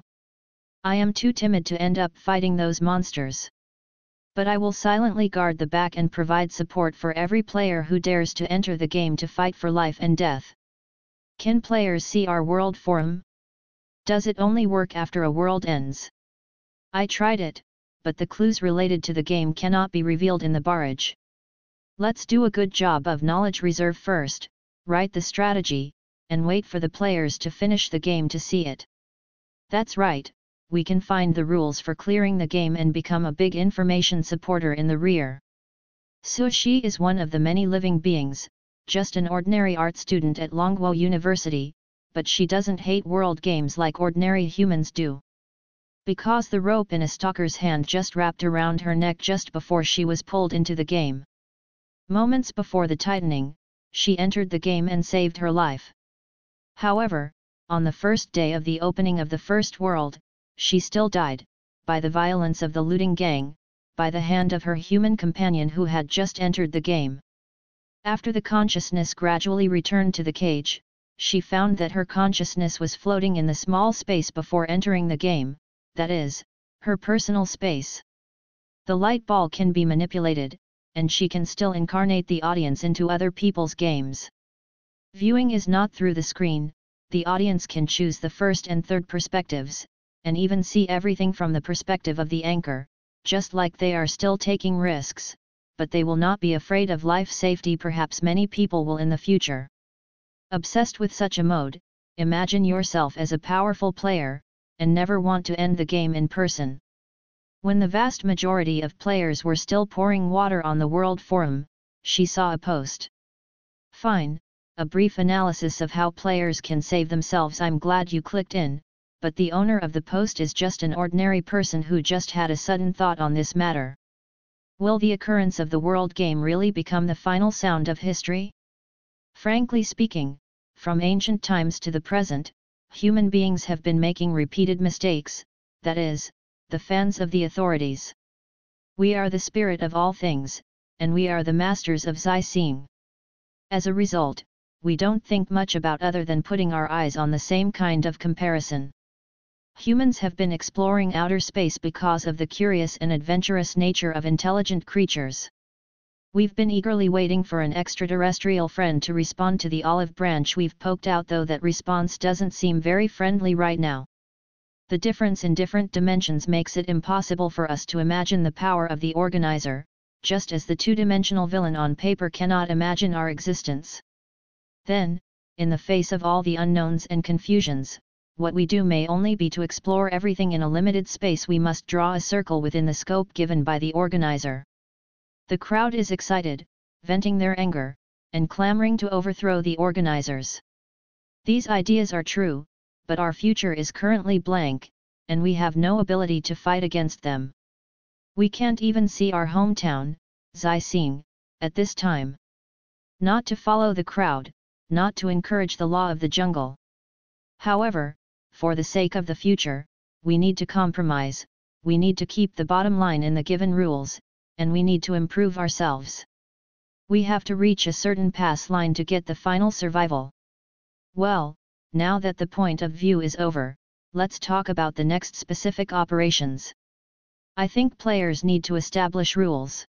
I am too timid to end up fighting those monsters. But I will silently guard the back and provide support for every player who dares to enter the game to fight for life and death. Can players see our world forum? Does it only work after a world ends? I tried it, but the clues related to the game cannot be revealed in the barrage. Let's do a good job of knowledge reserve first, write the strategy, and wait for the players to finish the game to see it. That's right, we can find the rules for clearing the game and become a big information supporter in the rear. Sushi is one of the many living beings, just an ordinary art student at Longwo University, but she doesn't hate world games like ordinary humans do. Because the rope in a stalker's hand just wrapped around her neck just before she was pulled into the game. Moments before the tightening, she entered the game and saved her life. However, on the first day of the opening of the first world, she still died, by the violence of the looting gang, by the hand of her human companion who had just entered the game. After the consciousness gradually returned to the cage, she found that her consciousness was floating in the small space before entering the game, that is, her personal space. The light ball can be manipulated, and she can still incarnate the audience into other people's games. Viewing is not through the screen, the audience can choose the first and third perspectives, and even see everything from the perspective of the anchor, just like they are still taking risks, but they will not be afraid of life safety. Perhaps many people will in the future. Obsessed with such a mode, imagine yourself as a powerful player, and never want to end the game in person. When the vast majority of players were still pouring water on the World Forum, she saw a post. Fine, a brief analysis of how players can save themselves. I'm glad you clicked in, but the owner of the post is just an ordinary person who just had a sudden thought on this matter. Will the occurrence of the World Game really become the final sound of history? Frankly speaking, from ancient times to the present, human beings have been making repeated mistakes, that is, the fans of the authorities. We are the spirit of all things, and we are the masters of sightseeing. As a result, we don't think much about other than putting our eyes on the same kind of comparison. Humans have been exploring outer space because of the curious and adventurous nature of intelligent creatures. We've been eagerly waiting for an extraterrestrial friend to respond to the olive branch we've poked out, though that response doesn't seem very friendly right now. The difference in different dimensions makes it impossible for us to imagine the power of the organizer, just as the two-dimensional villain on paper cannot imagine our existence. Then, in the face of all the unknowns and confusions, what we do may only be to explore everything in a limited space. We must draw a circle within the scope given by the organizer. The crowd is excited, venting their anger, and clamoring to overthrow the organizers. These ideas are true, but our future is currently blank, and we have no ability to fight against them. We can't even see our hometown, Xixing, at this time. Not to follow the crowd, not to encourage the law of the jungle. However, for the sake of the future, we need to compromise, we need to keep the bottom line in the given rules, and we need to improve ourselves. We have to reach a certain pass line to get the final survival. Well, now that the point of view is over, let's talk about the next specific operations. I think players need to establish rules.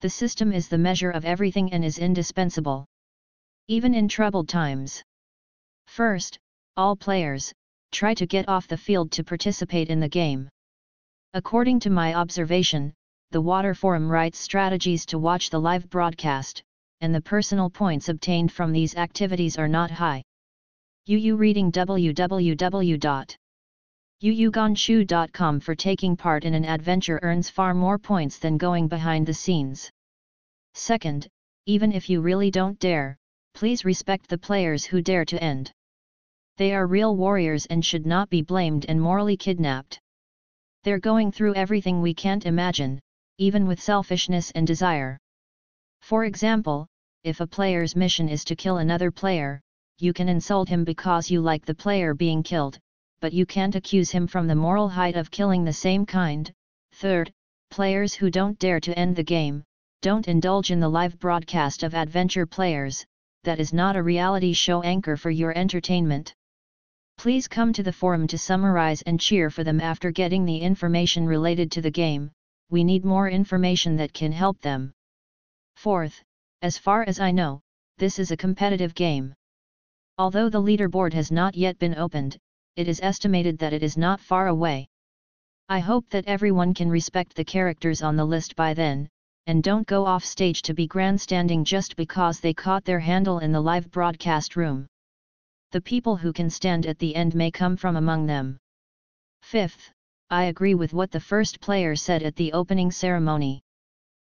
The system is the measure of everything and is indispensable, even in troubled times. First, all players, try to get off the field to participate in the game. According to my observation, the Water Forum writes strategies to watch the live broadcast, and the personal points obtained from these activities are not high. Reading www.yuyugonshu.com for taking part in an adventure earns far more points than going behind the scenes. Second, even if you really don't dare, please respect the players who dare to end. They are real warriors and should not be blamed and morally kidnapped. They're going through everything we can't imagine, even with selfishness and desire. For example, if a player's mission is to kill another player, you can insult him because you like the player being killed, but you can't accuse him from the moral height of killing the same kind. Third, players who don't dare to end the game, don't indulge in the live broadcast of adventure players. That is not a reality show anchor for your entertainment. Please come to the forum to summarize and cheer for them after getting the information related to the game. We need more information that can help them. Fourth, as far as I know, this is a competitive game. Although the leaderboard has not yet been opened, it is estimated that it is not far away. I hope that everyone can respect the characters on the list by then, and don't go off stage to be grandstanding just because they caught their handle in the live broadcast room. The people who can stand at the end may come from among them. Fifth, I agree with what the first player said at the opening ceremony.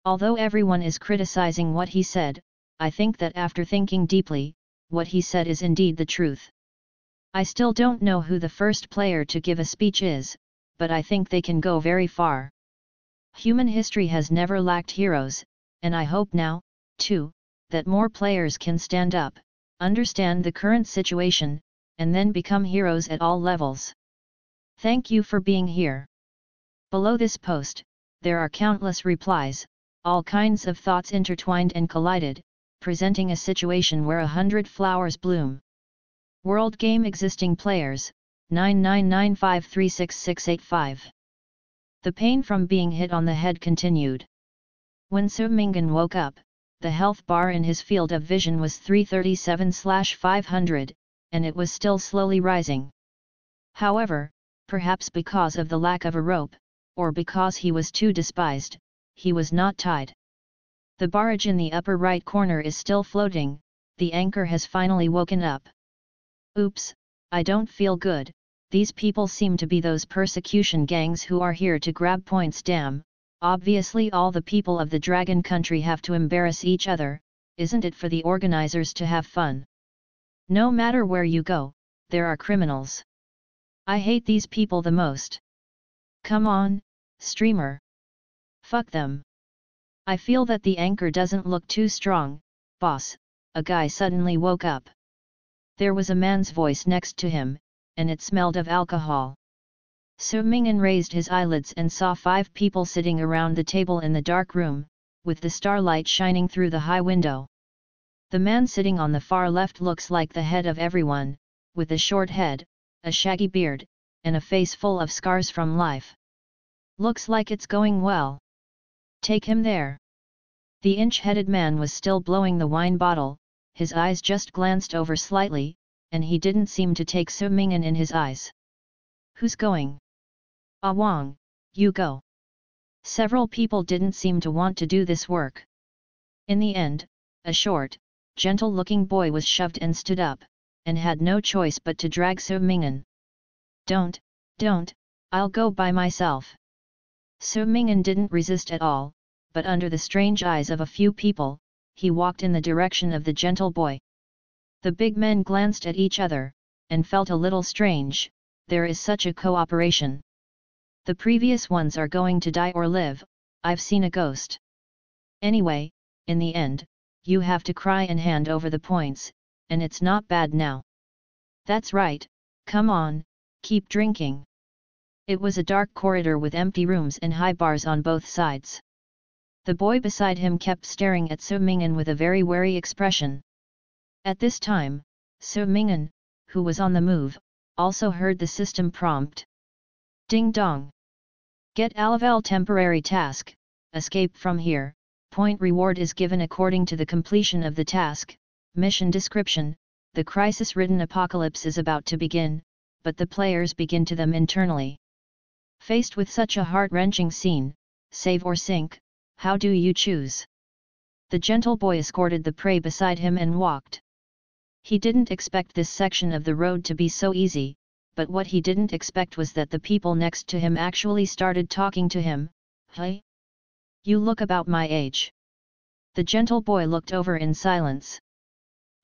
Although everyone is criticizing what he said, I think that after thinking deeply, what he said is indeed the truth. I still don't know who the first player to give a speech is, but I think they can go very far. Human history has never lacked heroes, and I hope now, too, that more players can stand up, understand the current situation, and then become heroes at all levels. Thank you for being here. Below this post, there are countless replies, all kinds of thoughts intertwined and collided, presenting a situation where 100 flowers bloom. World Game Existing Players, 999536685. The pain from being hit on the head continued. When Su Mingan woke up, the health bar in his field of vision was 337/500, and it was still slowly rising. However, perhaps because of the lack of a rope, or because he was too despised, he was not tied. The barrage in the upper right corner is still floating, the anchor has finally woken up. Oops, I don't feel good, these people seem to be those persecution gangs who are here to grab points. Damn, obviously all the people of the Dragon Country have to embarrass each other, isn't it for the organizers to have fun? No matter where you go, there are criminals. I hate these people the most. Come on, streamer. Fuck them. I feel that the anchor doesn't look too strong, boss. A guy suddenly woke up. There was a man's voice next to him, and it smelled of alcohol. Su Mingan raised his eyelids and saw 5 people sitting around the table in the dark room, with the starlight shining through the high window. The man sitting on the far left looks like the head of everyone, with a short head, a shaggy beard, and a face full of scars from life. Looks like it's going well. Take him there. The inch-headed man was still blowing the wine bottle, his eyes just glanced over slightly, and he didn't seem to take Su Mingan in his eyes. Who's going? Ah Wang, you go. Several people didn't seem to want to do this work. In the end, a short, gentle-looking boy was shoved and stood up, and had no choice but to drag Su Mingan. Don't, I'll go by myself. Su Mingan didn't resist at all, but under the strange eyes of a few people, he walked in the direction of the gentle boy. The big men glanced at each other, and felt a little strange. There is such a cooperation. The previous ones are going to die or live, I've seen a ghost. Anyway, in the end, you have to cry and hand over the points, and it's not bad now. That's right, come on, keep drinking. It was a dark corridor with empty rooms and high bars on both sides. The boy beside him kept staring at Su Ming'an with a very wary expression. At this time, Su Ming'an, who was on the move, also heard the system prompt. Ding dong! Get Alavel temporary task, escape from here, point reward is given according to the completion of the task. Mission description: the crisis-ridden apocalypse is about to begin, but the players begin to them internally. Faced with such a heart-wrenching scene, save or sink, how do you choose? The gentle boy escorted the prey beside him and walked. He didn't expect this section of the road to be so easy, but what he didn't expect was that the people next to him actually started talking to him. Hey? You look about my age. The gentle boy looked over in silence.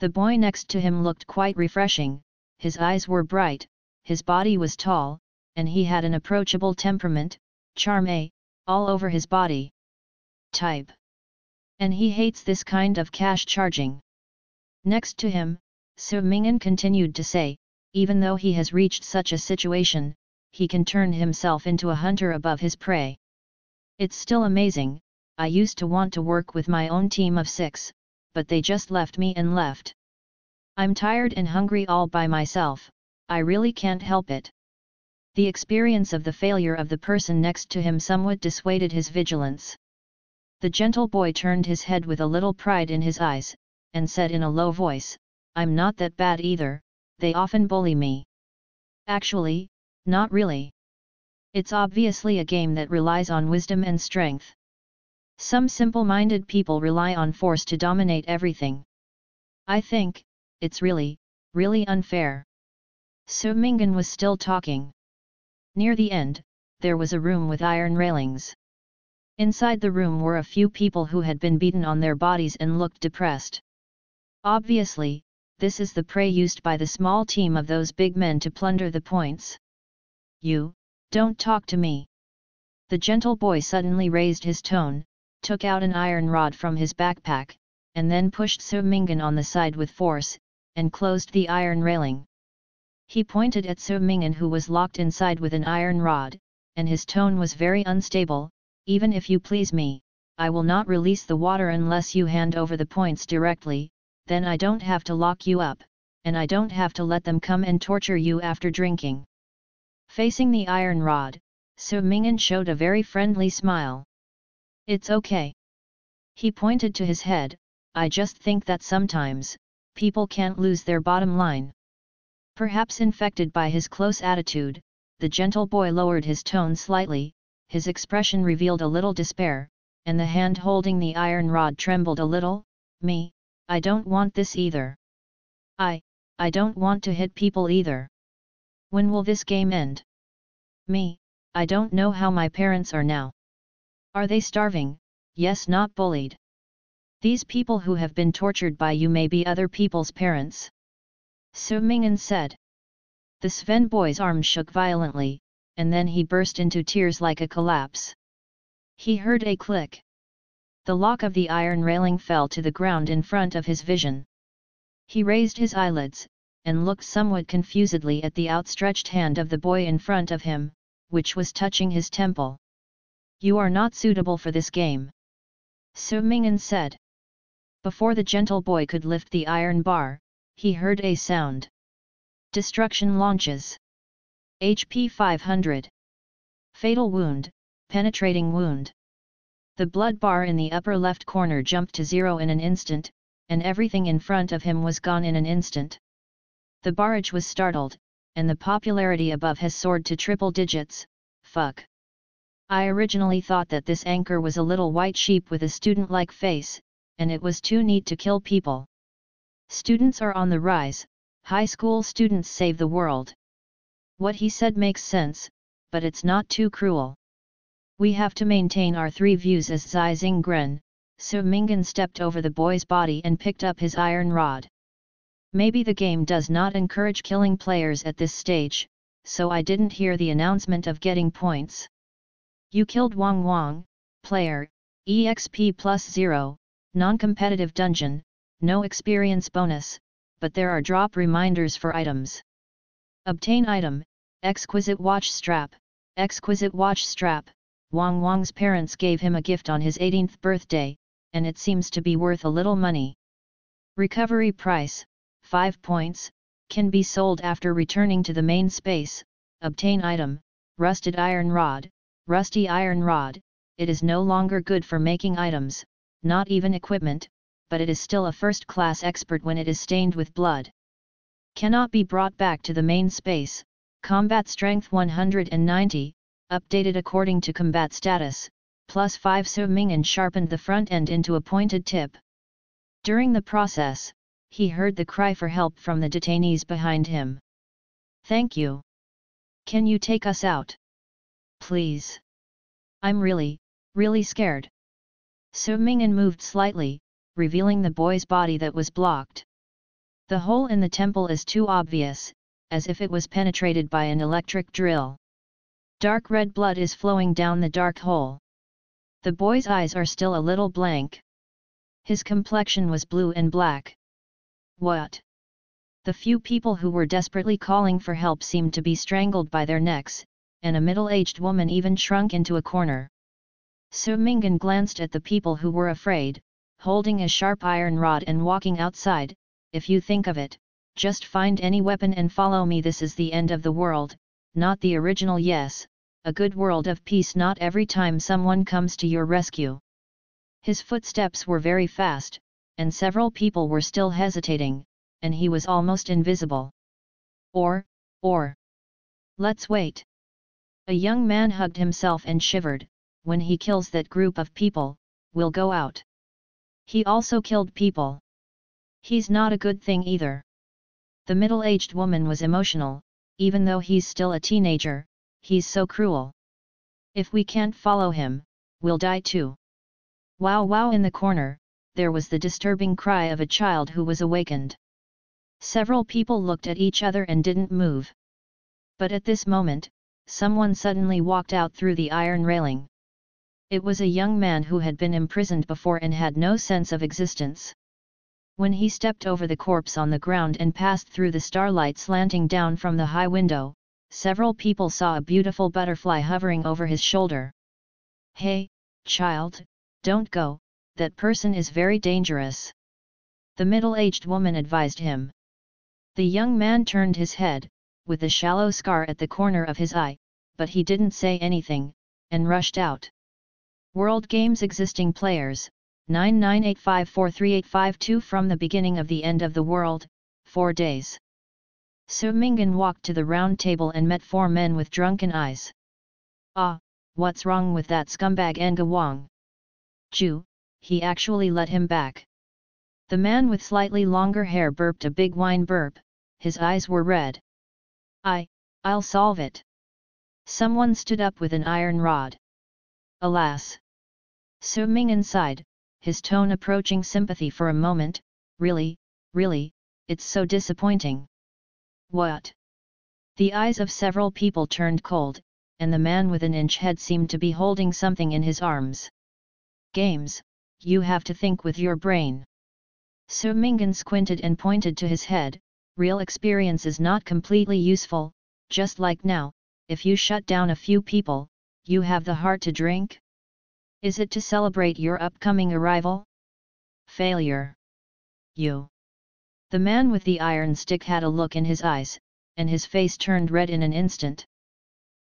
The boy next to him looked quite refreshing, his eyes were bright, his body was tall, and he had an approachable temperament, charm all over his body. Type. And he hates this kind of cash charging. Next to him, Su Ming'an continued to say, even though he has reached such a situation, he can turn himself into a hunter above his prey. It's still amazing. I used to want to work with my own team of 6, but they just left me and left. I'm tired and hungry all by myself, I really can't help it. The experience of the failure of the person next to him somewhat dissuaded his vigilance. The gentle boy turned his head with a little pride in his eyes, and said in a low voice, I'm not that bad either, they often bully me. Actually, not really. It's obviously a game that relies on wisdom and strength. Some simple-minded people rely on force to dominate everything. I think, it's really, really unfair. Su Ming'an was still talking. Near the end, there was a room with iron railings. Inside the room were a few people who had been beaten on their bodies and looked depressed. Obviously, this is the prey used by the small team of those big men to plunder the points. You, don't talk to me. The gentle boy suddenly raised his tone, took out an iron rod from his backpack, and then pushed Su Ming'an on the side with force, and closed the iron railing. He pointed at Su Ming'an who was locked inside with an iron rod, and his tone was very unstable, even if you please me, I will not release the water unless you hand over the points directly, then I don't have to lock you up, and I don't have to let them come and torture you after drinking. Facing the iron rod, Su Ming'an showed a very friendly smile. It's okay. He pointed to his head, I just think that sometimes, people can't lose their bottom line. Perhaps infected by his close attitude, the gentle boy lowered his tone slightly, his expression revealed a little despair, and the hand holding the iron rod trembled a little. Me, I don't want this either. I don't want to hit people either. When will this game end? Me, I don't know how my parents are now. Are they starving? Yes, not bullied. These people who have been tortured by you may be other people's parents. Su Ming'an said. The Sven boy's arm shook violently, and then he burst into tears like a collapse. He heard a click. The lock of the iron railing fell to the ground in front of his vision. He raised his eyelids, and looked somewhat confusedly at the outstretched hand of the boy in front of him, which was touching his temple. You are not suitable for this game. Su Ming'an said. Before the gentle boy could lift the iron bar, he heard a sound. Destruction launches. HP 500. Fatal wound, penetrating wound. The blood bar in the upper left corner jumped to 0 in an instant, and everything in front of him was gone in an instant. The barrage was startled, and the popularity above has soared to triple digits. Fuck. I originally thought that this anchor was a little white sheep with a student-like face, and it was too neat to kill people. Students are on the rise, high school students save the world. What he said makes sense, but it's not too cruel. We have to maintain our 3 views as Zai Xinggren. Su Ming'an stepped over the boy's body and picked up his iron rod. Maybe the game does not encourage killing players at this stage, so I didn't hear the announcement of getting points. You killed Wang Wang, player, EXP plus 0, non-competitive dungeon, no experience bonus, but there are drop reminders for items. Obtain item, exquisite watch strap, Wang Wang's parents gave him a gift on his 18th birthday, and it seems to be worth a little money. Recovery price, 5 points, can be sold after returning to the main space. Obtain item, rusted iron rod, rusty iron rod. It is no longer good for making items, not even equipment, but it is still a first-class expert when it is stained with blood. Cannot be brought back to the main space. Combat strength 190, updated according to combat status, plus 5. So Ming'an sharpened the front end into a pointed tip. During the process, he heard the cry for help from the detainees behind him. Thank you. Can you take us out? Please. I'm really scared. So Ming'an moved slightly, revealing the boy's body that was blocked. The hole in the temple is too obvious, as if it was penetrated by an electric drill. Dark red blood is flowing down the dark hole. The boy's eyes are still a little blank. His complexion was blue and black. What? The few people who were desperately calling for help seemed to be strangled by their necks, and a middle-aged woman even shrunk into a corner. So Ming'an glanced at the people who were afraid, holding a sharp iron rod and walking outside. If you think of it, just find any weapon and follow me. This is the end of the world, not the original. Yes, a good world of peace, not every time someone comes to your rescue. His footsteps were very fast, and several people were still hesitating, and he was almost invisible. Or, let's wait. A young man hugged himself and shivered. When he kills that group of people, we'll go out. He also killed people. He's not a good thing either. The middle-aged woman was emotional. Even though he's still a teenager, he's so cruel. If we can't follow him, we'll die too. Wow wow! In the corner, there was the disturbing cry of a child who was awakened. Several people looked at each other and didn't move. But at this moment, someone suddenly walked out through the iron railing. It was a young man who had been imprisoned before and had no sense of existence. When he stepped over the corpse on the ground and passed through the starlight slanting down from the high window, several people saw a beautiful butterfly hovering over his shoulder. Hey, child, don't go, that person is very dangerous. The middle-aged woman advised him. The young man turned his head, with a shallow scar at the corner of his eye, but he didn't say anything, and rushed out. World Games existing players, 9985438552 from the beginning of the end of the world, 4 days. So Ming'an walked to the round table and met 4 men with drunken eyes. Ah, what's wrong with that scumbag Nga Wang? Jew, he actually let him back. The man with slightly longer hair burped a big wine burp, his eyes were red. I'll solve it. Someone stood up with an iron rod. Alas! So Ming'an sighed, his tone approaching sympathy for a moment. Really, it's so disappointing. What? The eyes of several people turned cold, and the man with an inch head seemed to be holding something in his arms. Games, you have to think with your brain. So Ming'an squinted and pointed to his head. Real experience is not completely useful, just like now, if you shut down a few people, you have the heart to drink? Is it to celebrate your upcoming arrival? Failure. You. The man with the iron stick had a look in his eyes, and his face turned red in an instant.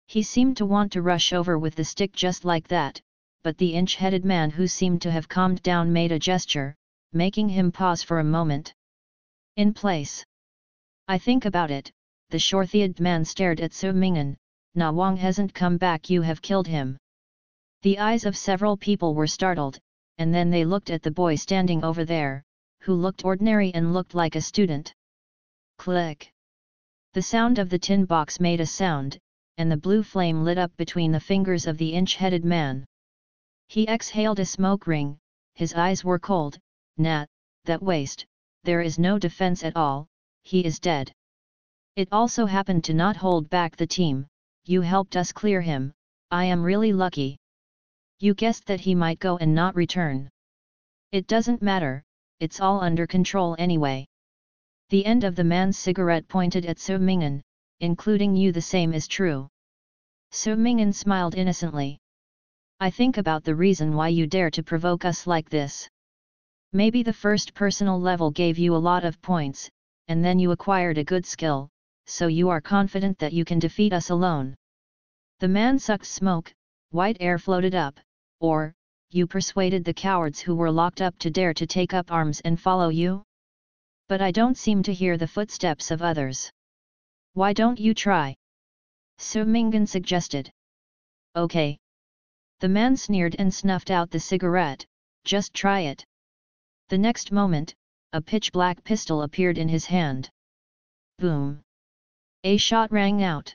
He seemed to want to rush over with the stick just like that, but the inch-headed man who seemed to have calmed down made a gesture, making him pause for a moment. In place. I think about it, the short-theed man stared at So Ming'an. Na Wang hasn't come back, you have killed him. The eyes of several people were startled, and then they looked at the boy standing over there, who looked ordinary and looked like a student. Click! The sound of the tin box made a sound, and the blue flame lit up between the fingers of the inch-headed man. He exhaled a smoke ring, his eyes were cold. Nat, that waste, there is no defense at all, he is dead. It also happened to not hold back the team, you helped us clear him, I am really lucky. You guessed that he might go and not return. It doesn't matter, it's all under control anyway. The end of the man's cigarette pointed at So Ming'an, including you. The same is true. So Ming'an smiled innocently. I think about the reason why you dare to provoke us like this. Maybe the first personal level gave you a lot of points, and then you acquired a good skill, so you are confident that you can defeat us alone. The man sucked smoke, white air floated up, or, you persuaded the cowards who were locked up to dare to take up arms and follow you? But I don't seem to hear the footsteps of others. Why don't you try? Su Mingan suggested. Okay. The man sneered and snuffed out the cigarette, just try it. The next moment, a pitch-black pistol appeared in his hand. Boom! A shot rang out.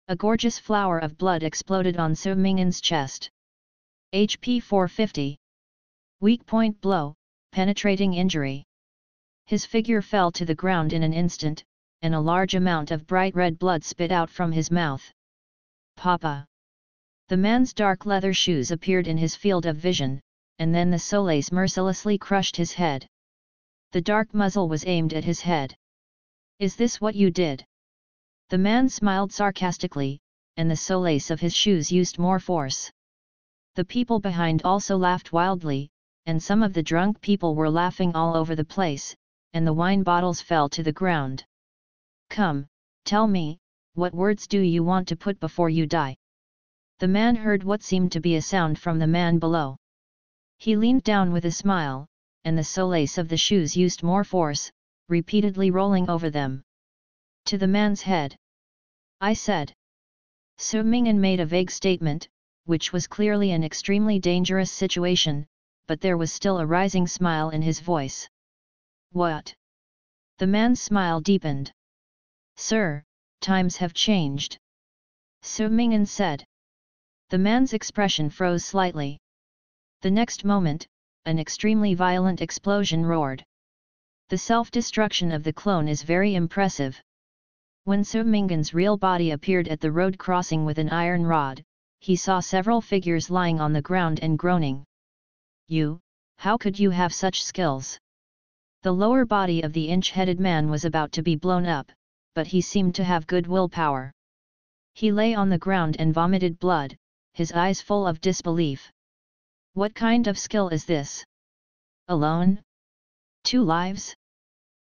A gorgeous flower of blood exploded on Su Mingan's chest. HP 450. Weak point blow, penetrating injury. His figure fell to the ground in an instant, and a large amount of bright red blood spit out from his mouth. Papa! The man's dark leather shoes appeared in his field of vision, and then the soles mercilessly crushed his head. The dark muzzle was aimed at his head. Is this what you did? The man smiled sarcastically, and the soles of his shoes used more force. The people behind also laughed wildly, and some of the drunk people were laughing all over the place, and the wine bottles fell to the ground. Come, tell me, what words do you want to put before you die? The man heard what seemed to be a sound from the man below. He leaned down with a smile, and the soles of the shoes used more force, repeatedly rolling over them. To the man's head. I said. Su Mingan made a vague statement, which was clearly an extremely dangerous situation, but there was still a rising smile in his voice. What? The man's smile deepened. Sir, times have changed. Su Mingan said. The man's expression froze slightly. The next moment, an extremely violent explosion roared. The self-destruction of the clone is very impressive. When Su Mingan's real body appeared at the road crossing with an iron rod, he saw several figures lying on the ground and groaning. You, how could you have such skills? The lower body of the inch-headed man was about to be blown up, but he seemed to have good willpower. He lay on the ground and vomited blood, his eyes full of disbelief. What kind of skill is this? Alone? 2 lives?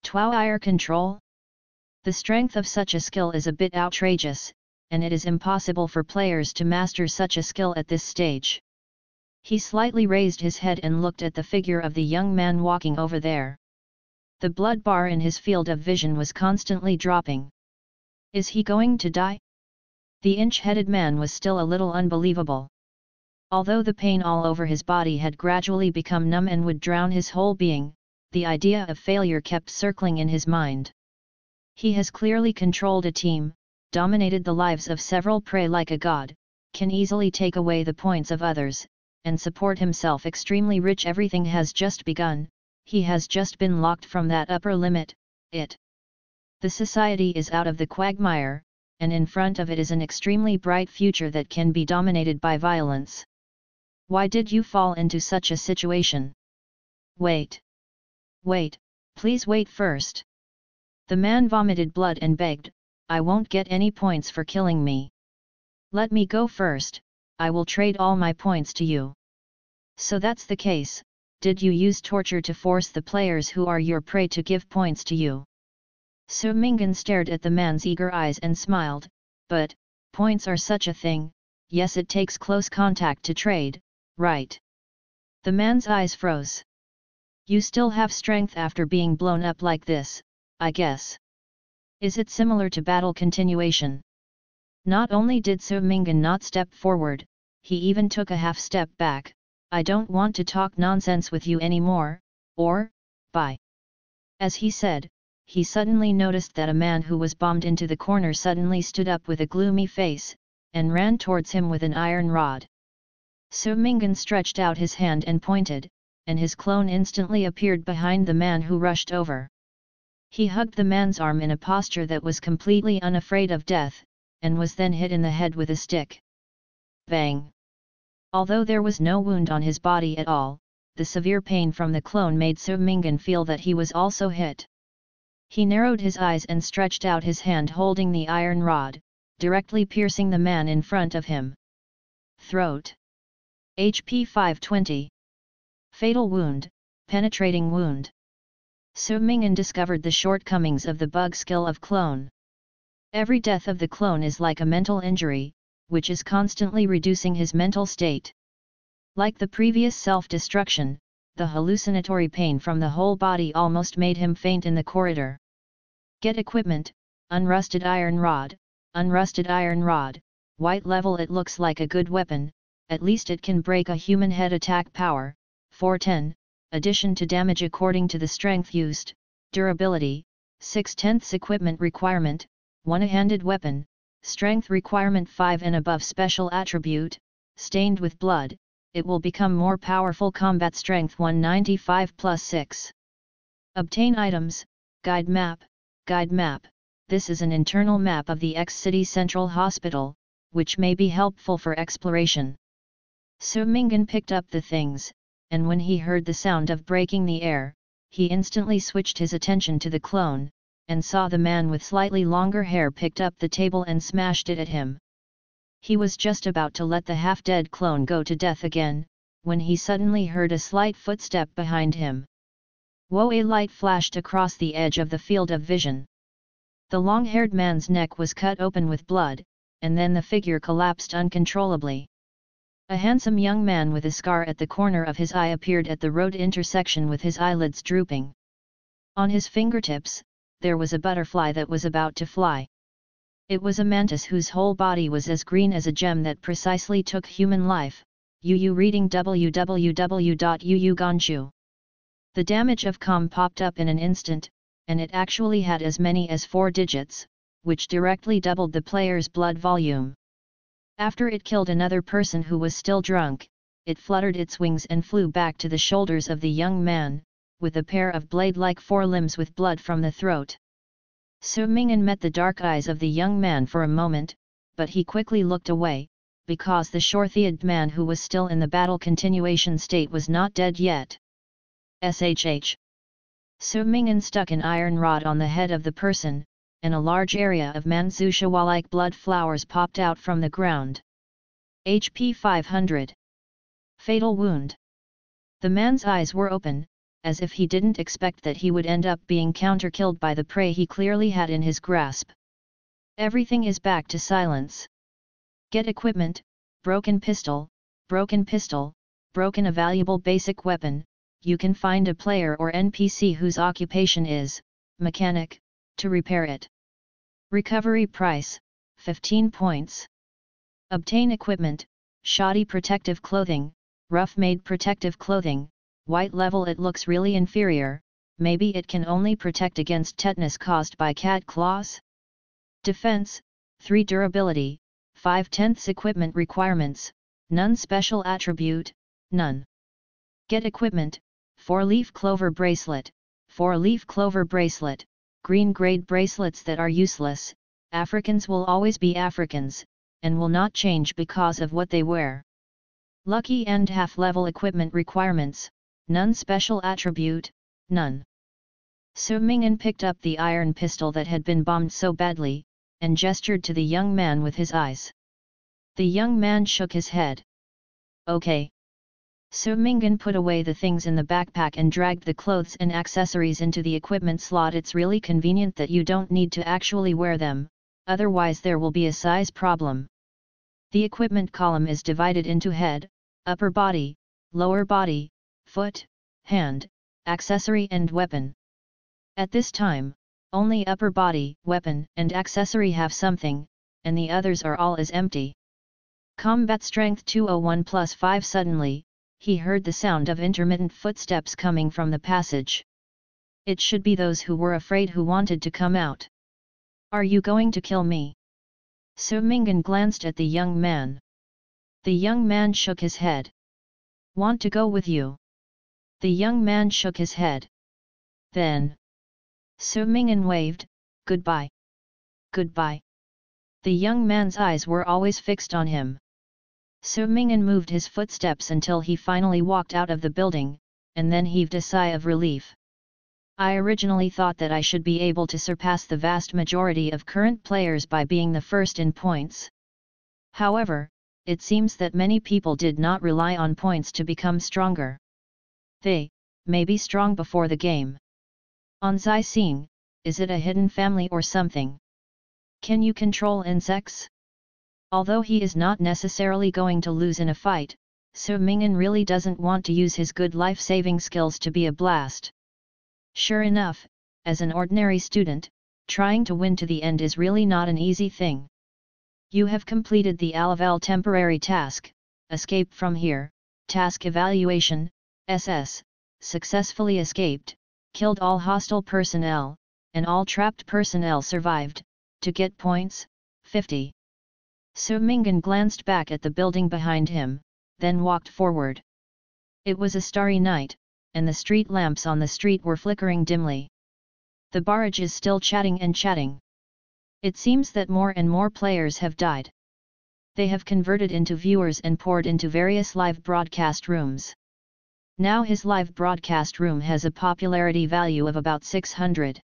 2-hour control? The strength of such a skill is a bit outrageous, and it is impossible for players to master such a skill at this stage. He slightly raised his head and looked at the figure of the young man walking over there. The blood bar in his field of vision was constantly dropping. Is he going to die? The inch-headed man was still a little unbelievable. Although the pain all over his body had gradually become numb and would drown his whole being, the idea of failure kept circling in his mind. He has clearly controlled a team, dominated the lives of several prey like a god, can easily take away the points of others, and support himself extremely rich. Everything has just begun, he has just been locked from that upper limit, The society is out of the quagmire, and in front of it is an extremely bright future that can be dominated by violence. Why did you fall into such a situation? Wait. Wait, please wait first. The man vomited blood and begged, I won't get any points for killing me. Let me go first, I will trade all my points to you. So that's the case, did you use torture to force the players who are your prey to give points to you? Su Mingan stared at the man's eager eyes and smiled, but, points are such a thing, yes, it takes close contact to trade, right? The man's eyes froze. You still have strength after being blown up like this, I guess. Is it similar to battle continuation? Not only did Su Mingan not step forward, he even took a half step back. I don't want to talk nonsense with you anymore, or, bye. As he said, he suddenly noticed that a man who was bombed into the corner suddenly stood up with a gloomy face, and ran towards him with an iron rod. Su Mingan stretched out his hand and pointed, and his clone instantly appeared behind the man who rushed over. He hugged the man's arm in a posture that was completely unafraid of death, and was then hit in the head with a stick. Bang! Although there was no wound on his body at all, the severe pain from the clone made Su Mingan feel that he was also hit. He narrowed his eyes and stretched out his hand holding the iron rod, directly piercing the man in front of him. Throat. HP 520. Fatal wound, penetrating wound. Su Ming'an discovered the shortcomings of the bug skill of clone. Every death of the clone is like a mental injury, which is constantly reducing his mental state. Like the previous self-destruction, the hallucinatory pain from the whole body almost made him faint in the corridor. Get equipment, unrusted iron rod, white level. It looks like a good weapon, at least it can break a human head. Attack power, 410, addition to damage according to the strength used, durability, 6/10. Equipment requirement, one-handed weapon, strength requirement 5 and above. Special attribute, stained with blood, it will become more powerful. Combat strength 195 plus 6. Obtain items, guide map. This is an internal map of the X-City Central Hospital, which may be helpful for exploration. Su Ming'an picked up the things, and when he heard the sound of breaking the air, he instantly switched his attention to the clone, and saw the man with slightly longer hair picked up the table and smashed it at him. He was just about to let the half-dead clone go to death again, when he suddenly heard a slight footstep behind him. Whoa! A light flashed across the edge of the field of vision. The long-haired man's neck was cut open with blood, and then the figure collapsed uncontrollably. A handsome young man with a scar at the corner of his eye appeared at the road intersection with his eyelids drooping. On his fingertips, there was a butterfly that was about to fly. It was a mantis whose whole body was as green as a gem that precisely took human life. Reading www.uuganshu. The damage of com popped up in an instant, and it actually had as many as 4 digits, which directly doubled the player's blood volume. After it killed another person who was still drunk, it fluttered its wings and flew back to the shoulders of the young man, with a pair of blade-like forelimbs with blood from the throat. Su Ming'an met the dark eyes of the young man for a moment, but he quickly looked away, because the short-thiered man who was still in the battle continuation state was not dead yet. SHH. Su Ming'an stuck an iron rod on the head of the person, and a large area of Manzushawa-like blood flowers popped out from the ground. HP 500. Fatal wound. The man's eyes were open, as if he didn't expect that he would end up being counter-killed by the prey he clearly had in his grasp. Everything is back to silence. Get equipment, broken pistol, broken a valuable basic weapon. You can find a player or NPC whose occupation is mechanic, to repair it. Recovery price, 15 points. Obtain equipment, shoddy protective clothing, rough-made protective clothing, white level. It looks really inferior, maybe it can only protect against tetanus caused by cat claws? Defense, 3 durability, 5/10. Equipment requirements, none. Special attribute, none. Get equipment, 4-leaf clover bracelet, 4-leaf clover bracelet, green grade bracelets that are useless. Africans will always be Africans, and will not change because of what they wear. Lucky and half-level equipment requirements, none. Special attribute, none. Su Ming'an picked up the iron pistol that had been bombed so badly, and gestured to the young man with his eyes. The young man shook his head. Okay. Su Ming'an put away the things in the backpack and dragged the clothes and accessories into the equipment slot. It's really convenient that you don't need to actually wear them, otherwise there will be a size problem. The equipment column is divided into head, upper body, lower body, foot, hand, accessory and weapon. At this time, only upper body, weapon and accessory have something, and the others are all as empty. Combat strength 201 plus 5. Suddenly, he heard the sound of intermittent footsteps coming from the passage. It should be those who were afraid who wanted to come out. Are you going to kill me? Su Ming'an glanced at the young man. The young man shook his head. Want to go with you? The young man shook his head. Then. Su Ming'an waved, goodbye. Goodbye. The young man's eyes were always fixed on him. Su Ming'an moved his footsteps until he finally walked out of the building, and then heaved a sigh of relief. I originally thought that I should be able to surpass the vast majority of current players by being the first in points. However, it seems that many people did not rely on points to become stronger. They may be strong before the game. On Zai Xing, is it a hidden family or something? Can you control insects? Although he is not necessarily going to lose in a fight, So Ming'an really doesn't want to use his good life-saving skills to be a blast. Sure enough, as an ordinary student, trying to win to the end is really not an easy thing. You have completed the A-level temporary task, escape from here, task evaluation, SS, successfully escaped, killed all hostile personnel, and all trapped personnel survived, to get points, 50. So Ming'an glanced back at the building behind him, then walked forward. It was a starry night, and the street lamps on the street were flickering dimly. The barrage is still chatting and chatting. It seems that more and more players have died. They have converted into viewers and poured into various live broadcast rooms. Now his live broadcast room has a popularity value of about 600.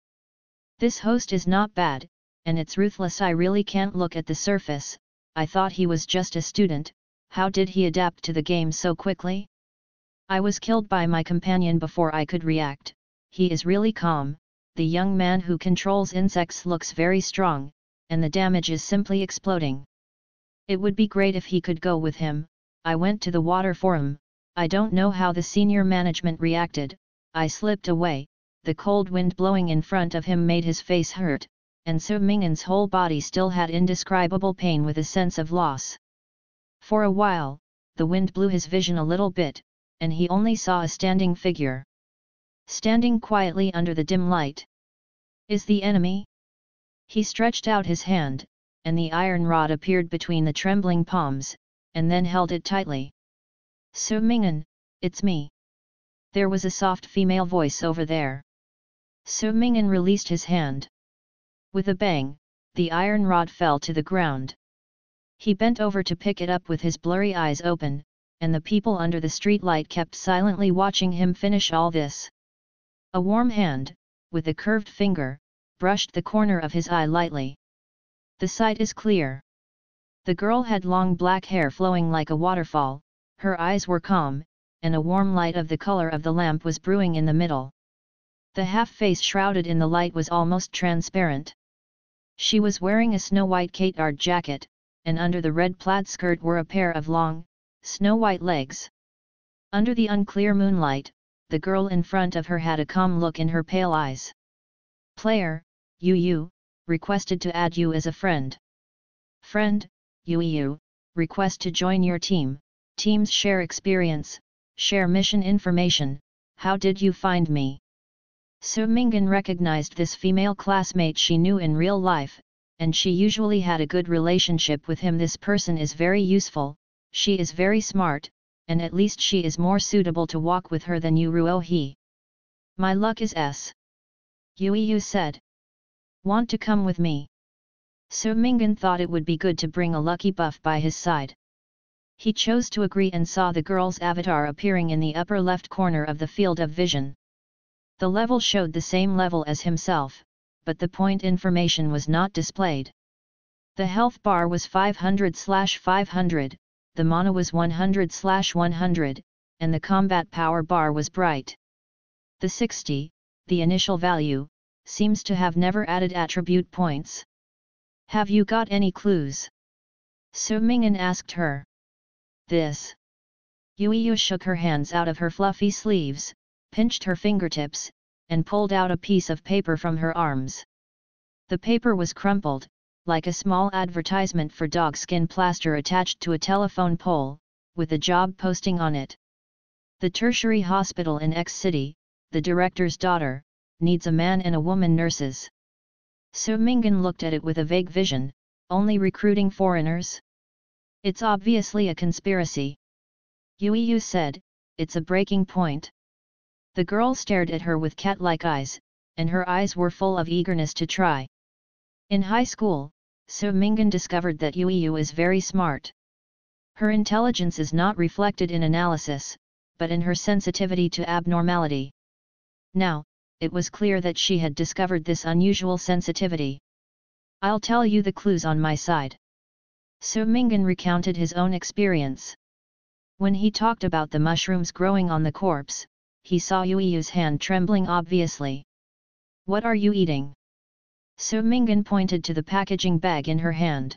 This host is not bad, and it's ruthless. I really can't look at the surface. I thought he was just a student. How did he adapt to the game so quickly? I was killed by my companion before I could react. He is really calm. The young man who controls insects looks very strong, and the damage is simply exploding. It would be great if he could go with him. I went to the water forum. I don't know how the senior management reacted. I slipped away. The cold wind blowing in front of him made his face hurt, and So Ming'an's whole body still had indescribable pain with a sense of loss. For a while, the wind blew his vision a little bit, and he only saw a standing figure. Standing quietly under the dim light. Is the enemy? He stretched out his hand, and the iron rod appeared between the trembling palms, and then held it tightly. So Ming'an, it's me. There was a soft female voice over there. So Ming'an released his hand. With a bang, the iron rod fell to the ground. He bent over to pick it up with his blurry eyes open, and the people under the streetlight kept silently watching him finish all this. A warm hand, with a curved finger, brushed the corner of his eye lightly. The sight is clear. The girl had long black hair flowing like a waterfall, her eyes were calm, and a warm light of the color of the lamp was brewing in the middle. The half-face shrouded in the light was almost transparent. She was wearing a snow-white katard jacket, and under the red plaid skirt were a pair of long, snow-white legs. Under the unclear moonlight, the girl in front of her had a calm look in her pale eyes. Player, Yu, requested to add you as a friend. Friend, Yu, request to join your team. Teams share experience, share mission information. How did you find me? So Ming'an recognized this female classmate she knew in real life, and she usually had a good relationship with him. This person is very useful, she is very smart, and at least she is more suitable to walk with her than you Ruohi. My luck is S. Yu said. Want to come with me? So Ming'an thought it would be good to bring a lucky buff by his side. He chose to agree and saw the girl's avatar appearing in the upper left corner of the field of vision. The level showed the same level as himself, but the point information was not displayed. The health bar was 500/500, the mana was 100/100, and the combat power bar was bright. The 60, the initial value, seems to have never added attribute points. Have you got any clues? So Ming'an asked her. This. Yu shook her hands out of her fluffy sleeves, pinched her fingertips, and pulled out a piece of paper from her arms. The paper was crumpled, like a small advertisement for dog skin plaster attached to a telephone pole, with a job posting on it. The tertiary hospital in X City, the director's daughter, needs a man and a woman nurses. So Ming'an looked at it with a vague vision, only recruiting foreigners? It's obviously a conspiracy. Yu said, it's a breaking point. The girl stared at her with cat-like eyes, and her eyes were full of eagerness to try. In high school, So Ming'an discovered that Yu is very smart. Her intelligence is not reflected in analysis, but in her sensitivity to abnormality. Now, it was clear that she had discovered this unusual sensitivity. I'll tell you the clues on my side. So Mingan recounted his own experience. When he talked about the mushrooms growing on the corpse, he saw Yueyu's hand trembling obviously. "What are you eating?" So Mingan pointed to the packaging bag in her hand.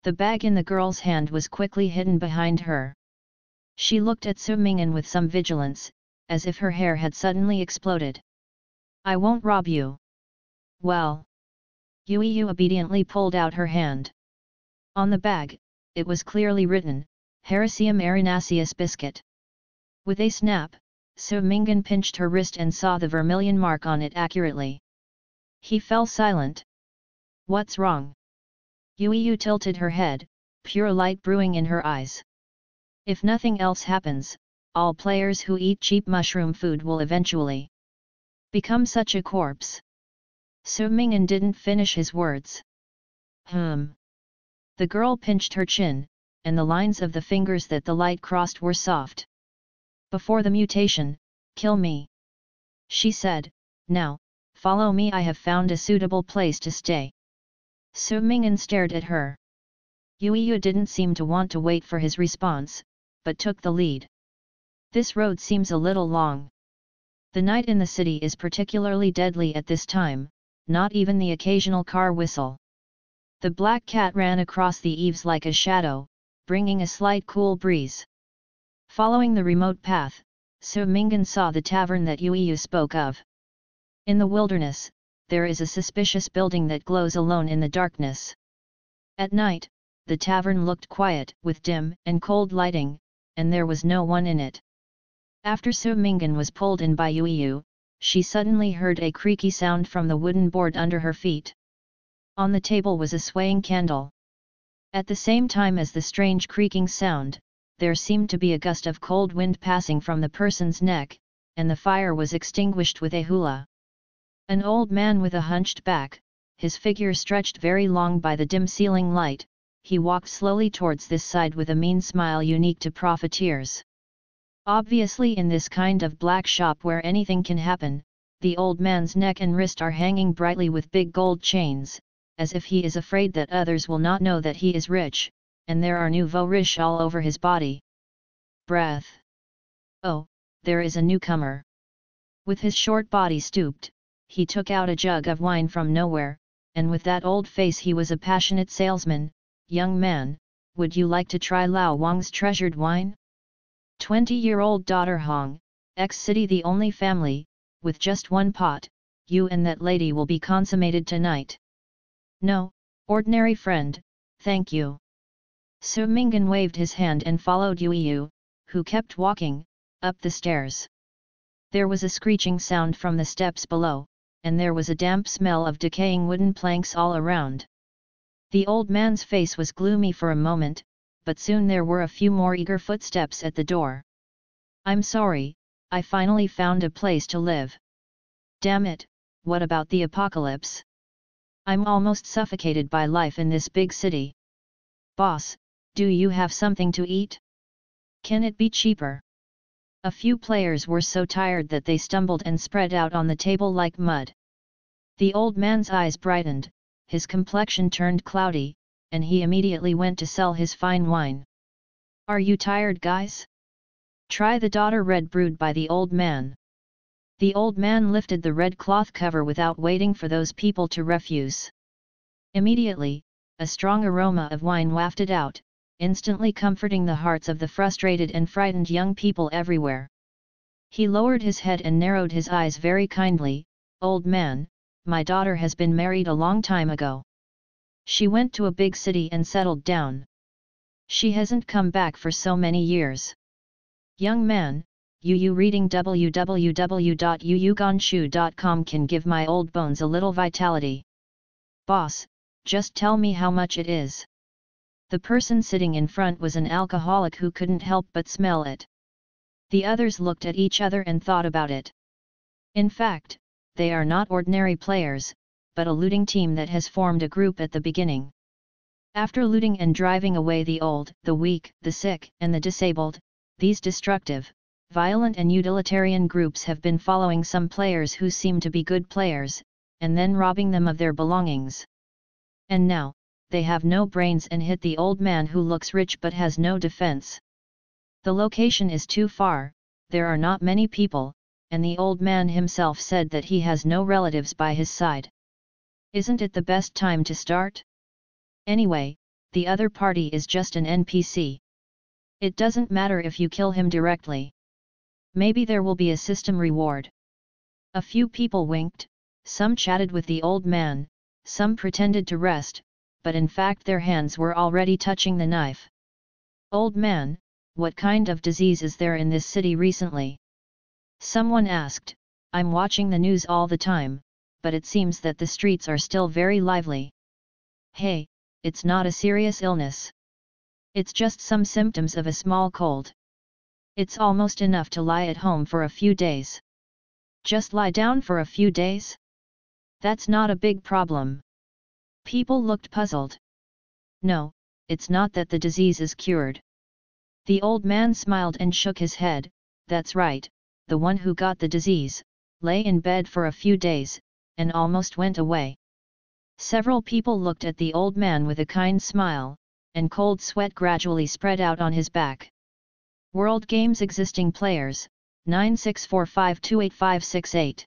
The bag in the girl's hand was quickly hidden behind her. She looked at So Mingan with some vigilance, as if her hair had suddenly exploded. "I won't rob you." "Well." Yueyu obediently pulled out her hand. On the bag, it was clearly written, Hericium erinaceus biscuit. With a snap, So Mingan pinched her wrist and saw the vermilion mark on it accurately. He fell silent. "What's wrong?" Yueyu tilted her head, pure light brewing in her eyes. "If nothing else happens, all players who eat cheap mushroom food will eventually become such a corpse." So Mingan didn't finish his words. The girl pinched her chin, and the lines of the fingers that the light crossed were soft. "Before the mutation, kill me," she said. "Now, follow me, I have found a suitable place to stay." So Mingan stared at her. Yueyu didn't seem to want to wait for his response, but took the lead. "This road seems a little long. The night in the city is particularly deadly at this time, not even the occasional car whistle." The black cat ran across the eaves like a shadow, bringing a slight cool breeze. Following the remote path, So Mingan saw the tavern that Yueyu spoke of. In the wilderness, there is a suspicious building that glows alone in the darkness. At night, the tavern looked quiet, with dim and cold lighting, and there was no one in it. After So Mingan was pulled in by Yueyu, she suddenly heard a creaky sound from the wooden board under her feet. On the table was a swaying candle. At the same time as the strange creaking sound, there seemed to be a gust of cold wind passing from the person's neck, and the fire was extinguished with a hula. An old man with a hunched back, his figure stretched very long by the dim ceiling light, he walked slowly towards this side with a mean smile unique to profiteers. Obviously in this kind of black shop where anything can happen, the old man's neck and wrist are hanging brightly with big gold chains, as if he is afraid that others will not know that he is rich, and there are nouveau riche all over his body. Breath. Oh, there is a newcomer. With his short body stooped, he took out a jug of wine from nowhere, and with that old face he was a passionate salesman. "Young man, would you like to try Lao Wang's treasured wine? 20-year-old daughter Hong, ex-city the only family, with just one pot, you and that lady will be consummated tonight." "No, ordinary friend, thank you." So Mingan waved his hand and followed Yueyu, who kept walking, up the stairs. There was a screeching sound from the steps below, and there was a damp smell of decaying wooden planks all around. The old man's face was gloomy for a moment, but soon there were a few more eager footsteps at the door. "I'm sorry, I finally found a place to live. Damn it, what about the apocalypse? I'm almost suffocated by life in this big city. Boss, do you have something to eat? Can it be cheaper?" A few players were so tired that they stumbled and spread out on the table like mud. The old man's eyes brightened, his complexion turned cloudy, and he immediately went to sell his fine wine. "Are you tired, guys? Try the daughter red brewed by the old man." The old man lifted the red cloth cover without waiting for those people to refuse. Immediately, a strong aroma of wine wafted out, instantly comforting the hearts of the frustrated and frightened young people everywhere. He lowered his head and narrowed his eyes very kindly. "Old man, my daughter has been married a long time ago. She went to a big city and settled down. She hasn't come back for so many years. Young man, you reading www.yuyugonshu.com can give my old bones a little vitality. Boss, just tell me how much it is." The person sitting in front was an alcoholic who couldn't help but smell it. The others looked at each other and thought about it. In fact, they are not ordinary players, but a looting team that has formed a group at the beginning. After looting and driving away the old, the weak, the sick, and the disabled, these destructive, violent and utilitarian groups have been following some players who seem to be good players, and then robbing them of their belongings. And now, they have no brains and hit the old man who looks rich but has no defense. The location is too far, there are not many people, and the old man himself said that he has no relatives by his side. Isn't it the best time to start? Anyway, the other party is just an NPC. It doesn't matter if you kill him directly. Maybe there will be a system reward. A few people winked, some chatted with the old man, some pretended to rest, but in fact their hands were already touching the knife. Old man, what kind of disease is there in this city recently? Someone asked. I'm watching the news all the time, but it seems that the streets are still very lively. Hey, it's not a serious illness. It's just some symptoms of a small cold. It's almost enough to lie at home for a few days. Just lie down for a few days? That's not a big problem. People looked puzzled. No, it's not that the disease is cured. The old man smiled and shook his head. That's right, the one who got the disease, lay in bed for a few days, and almost went away. Several people looked at the old man with a kind smile, and cold sweat gradually spread out on his back. World Games existing players, 9645285568.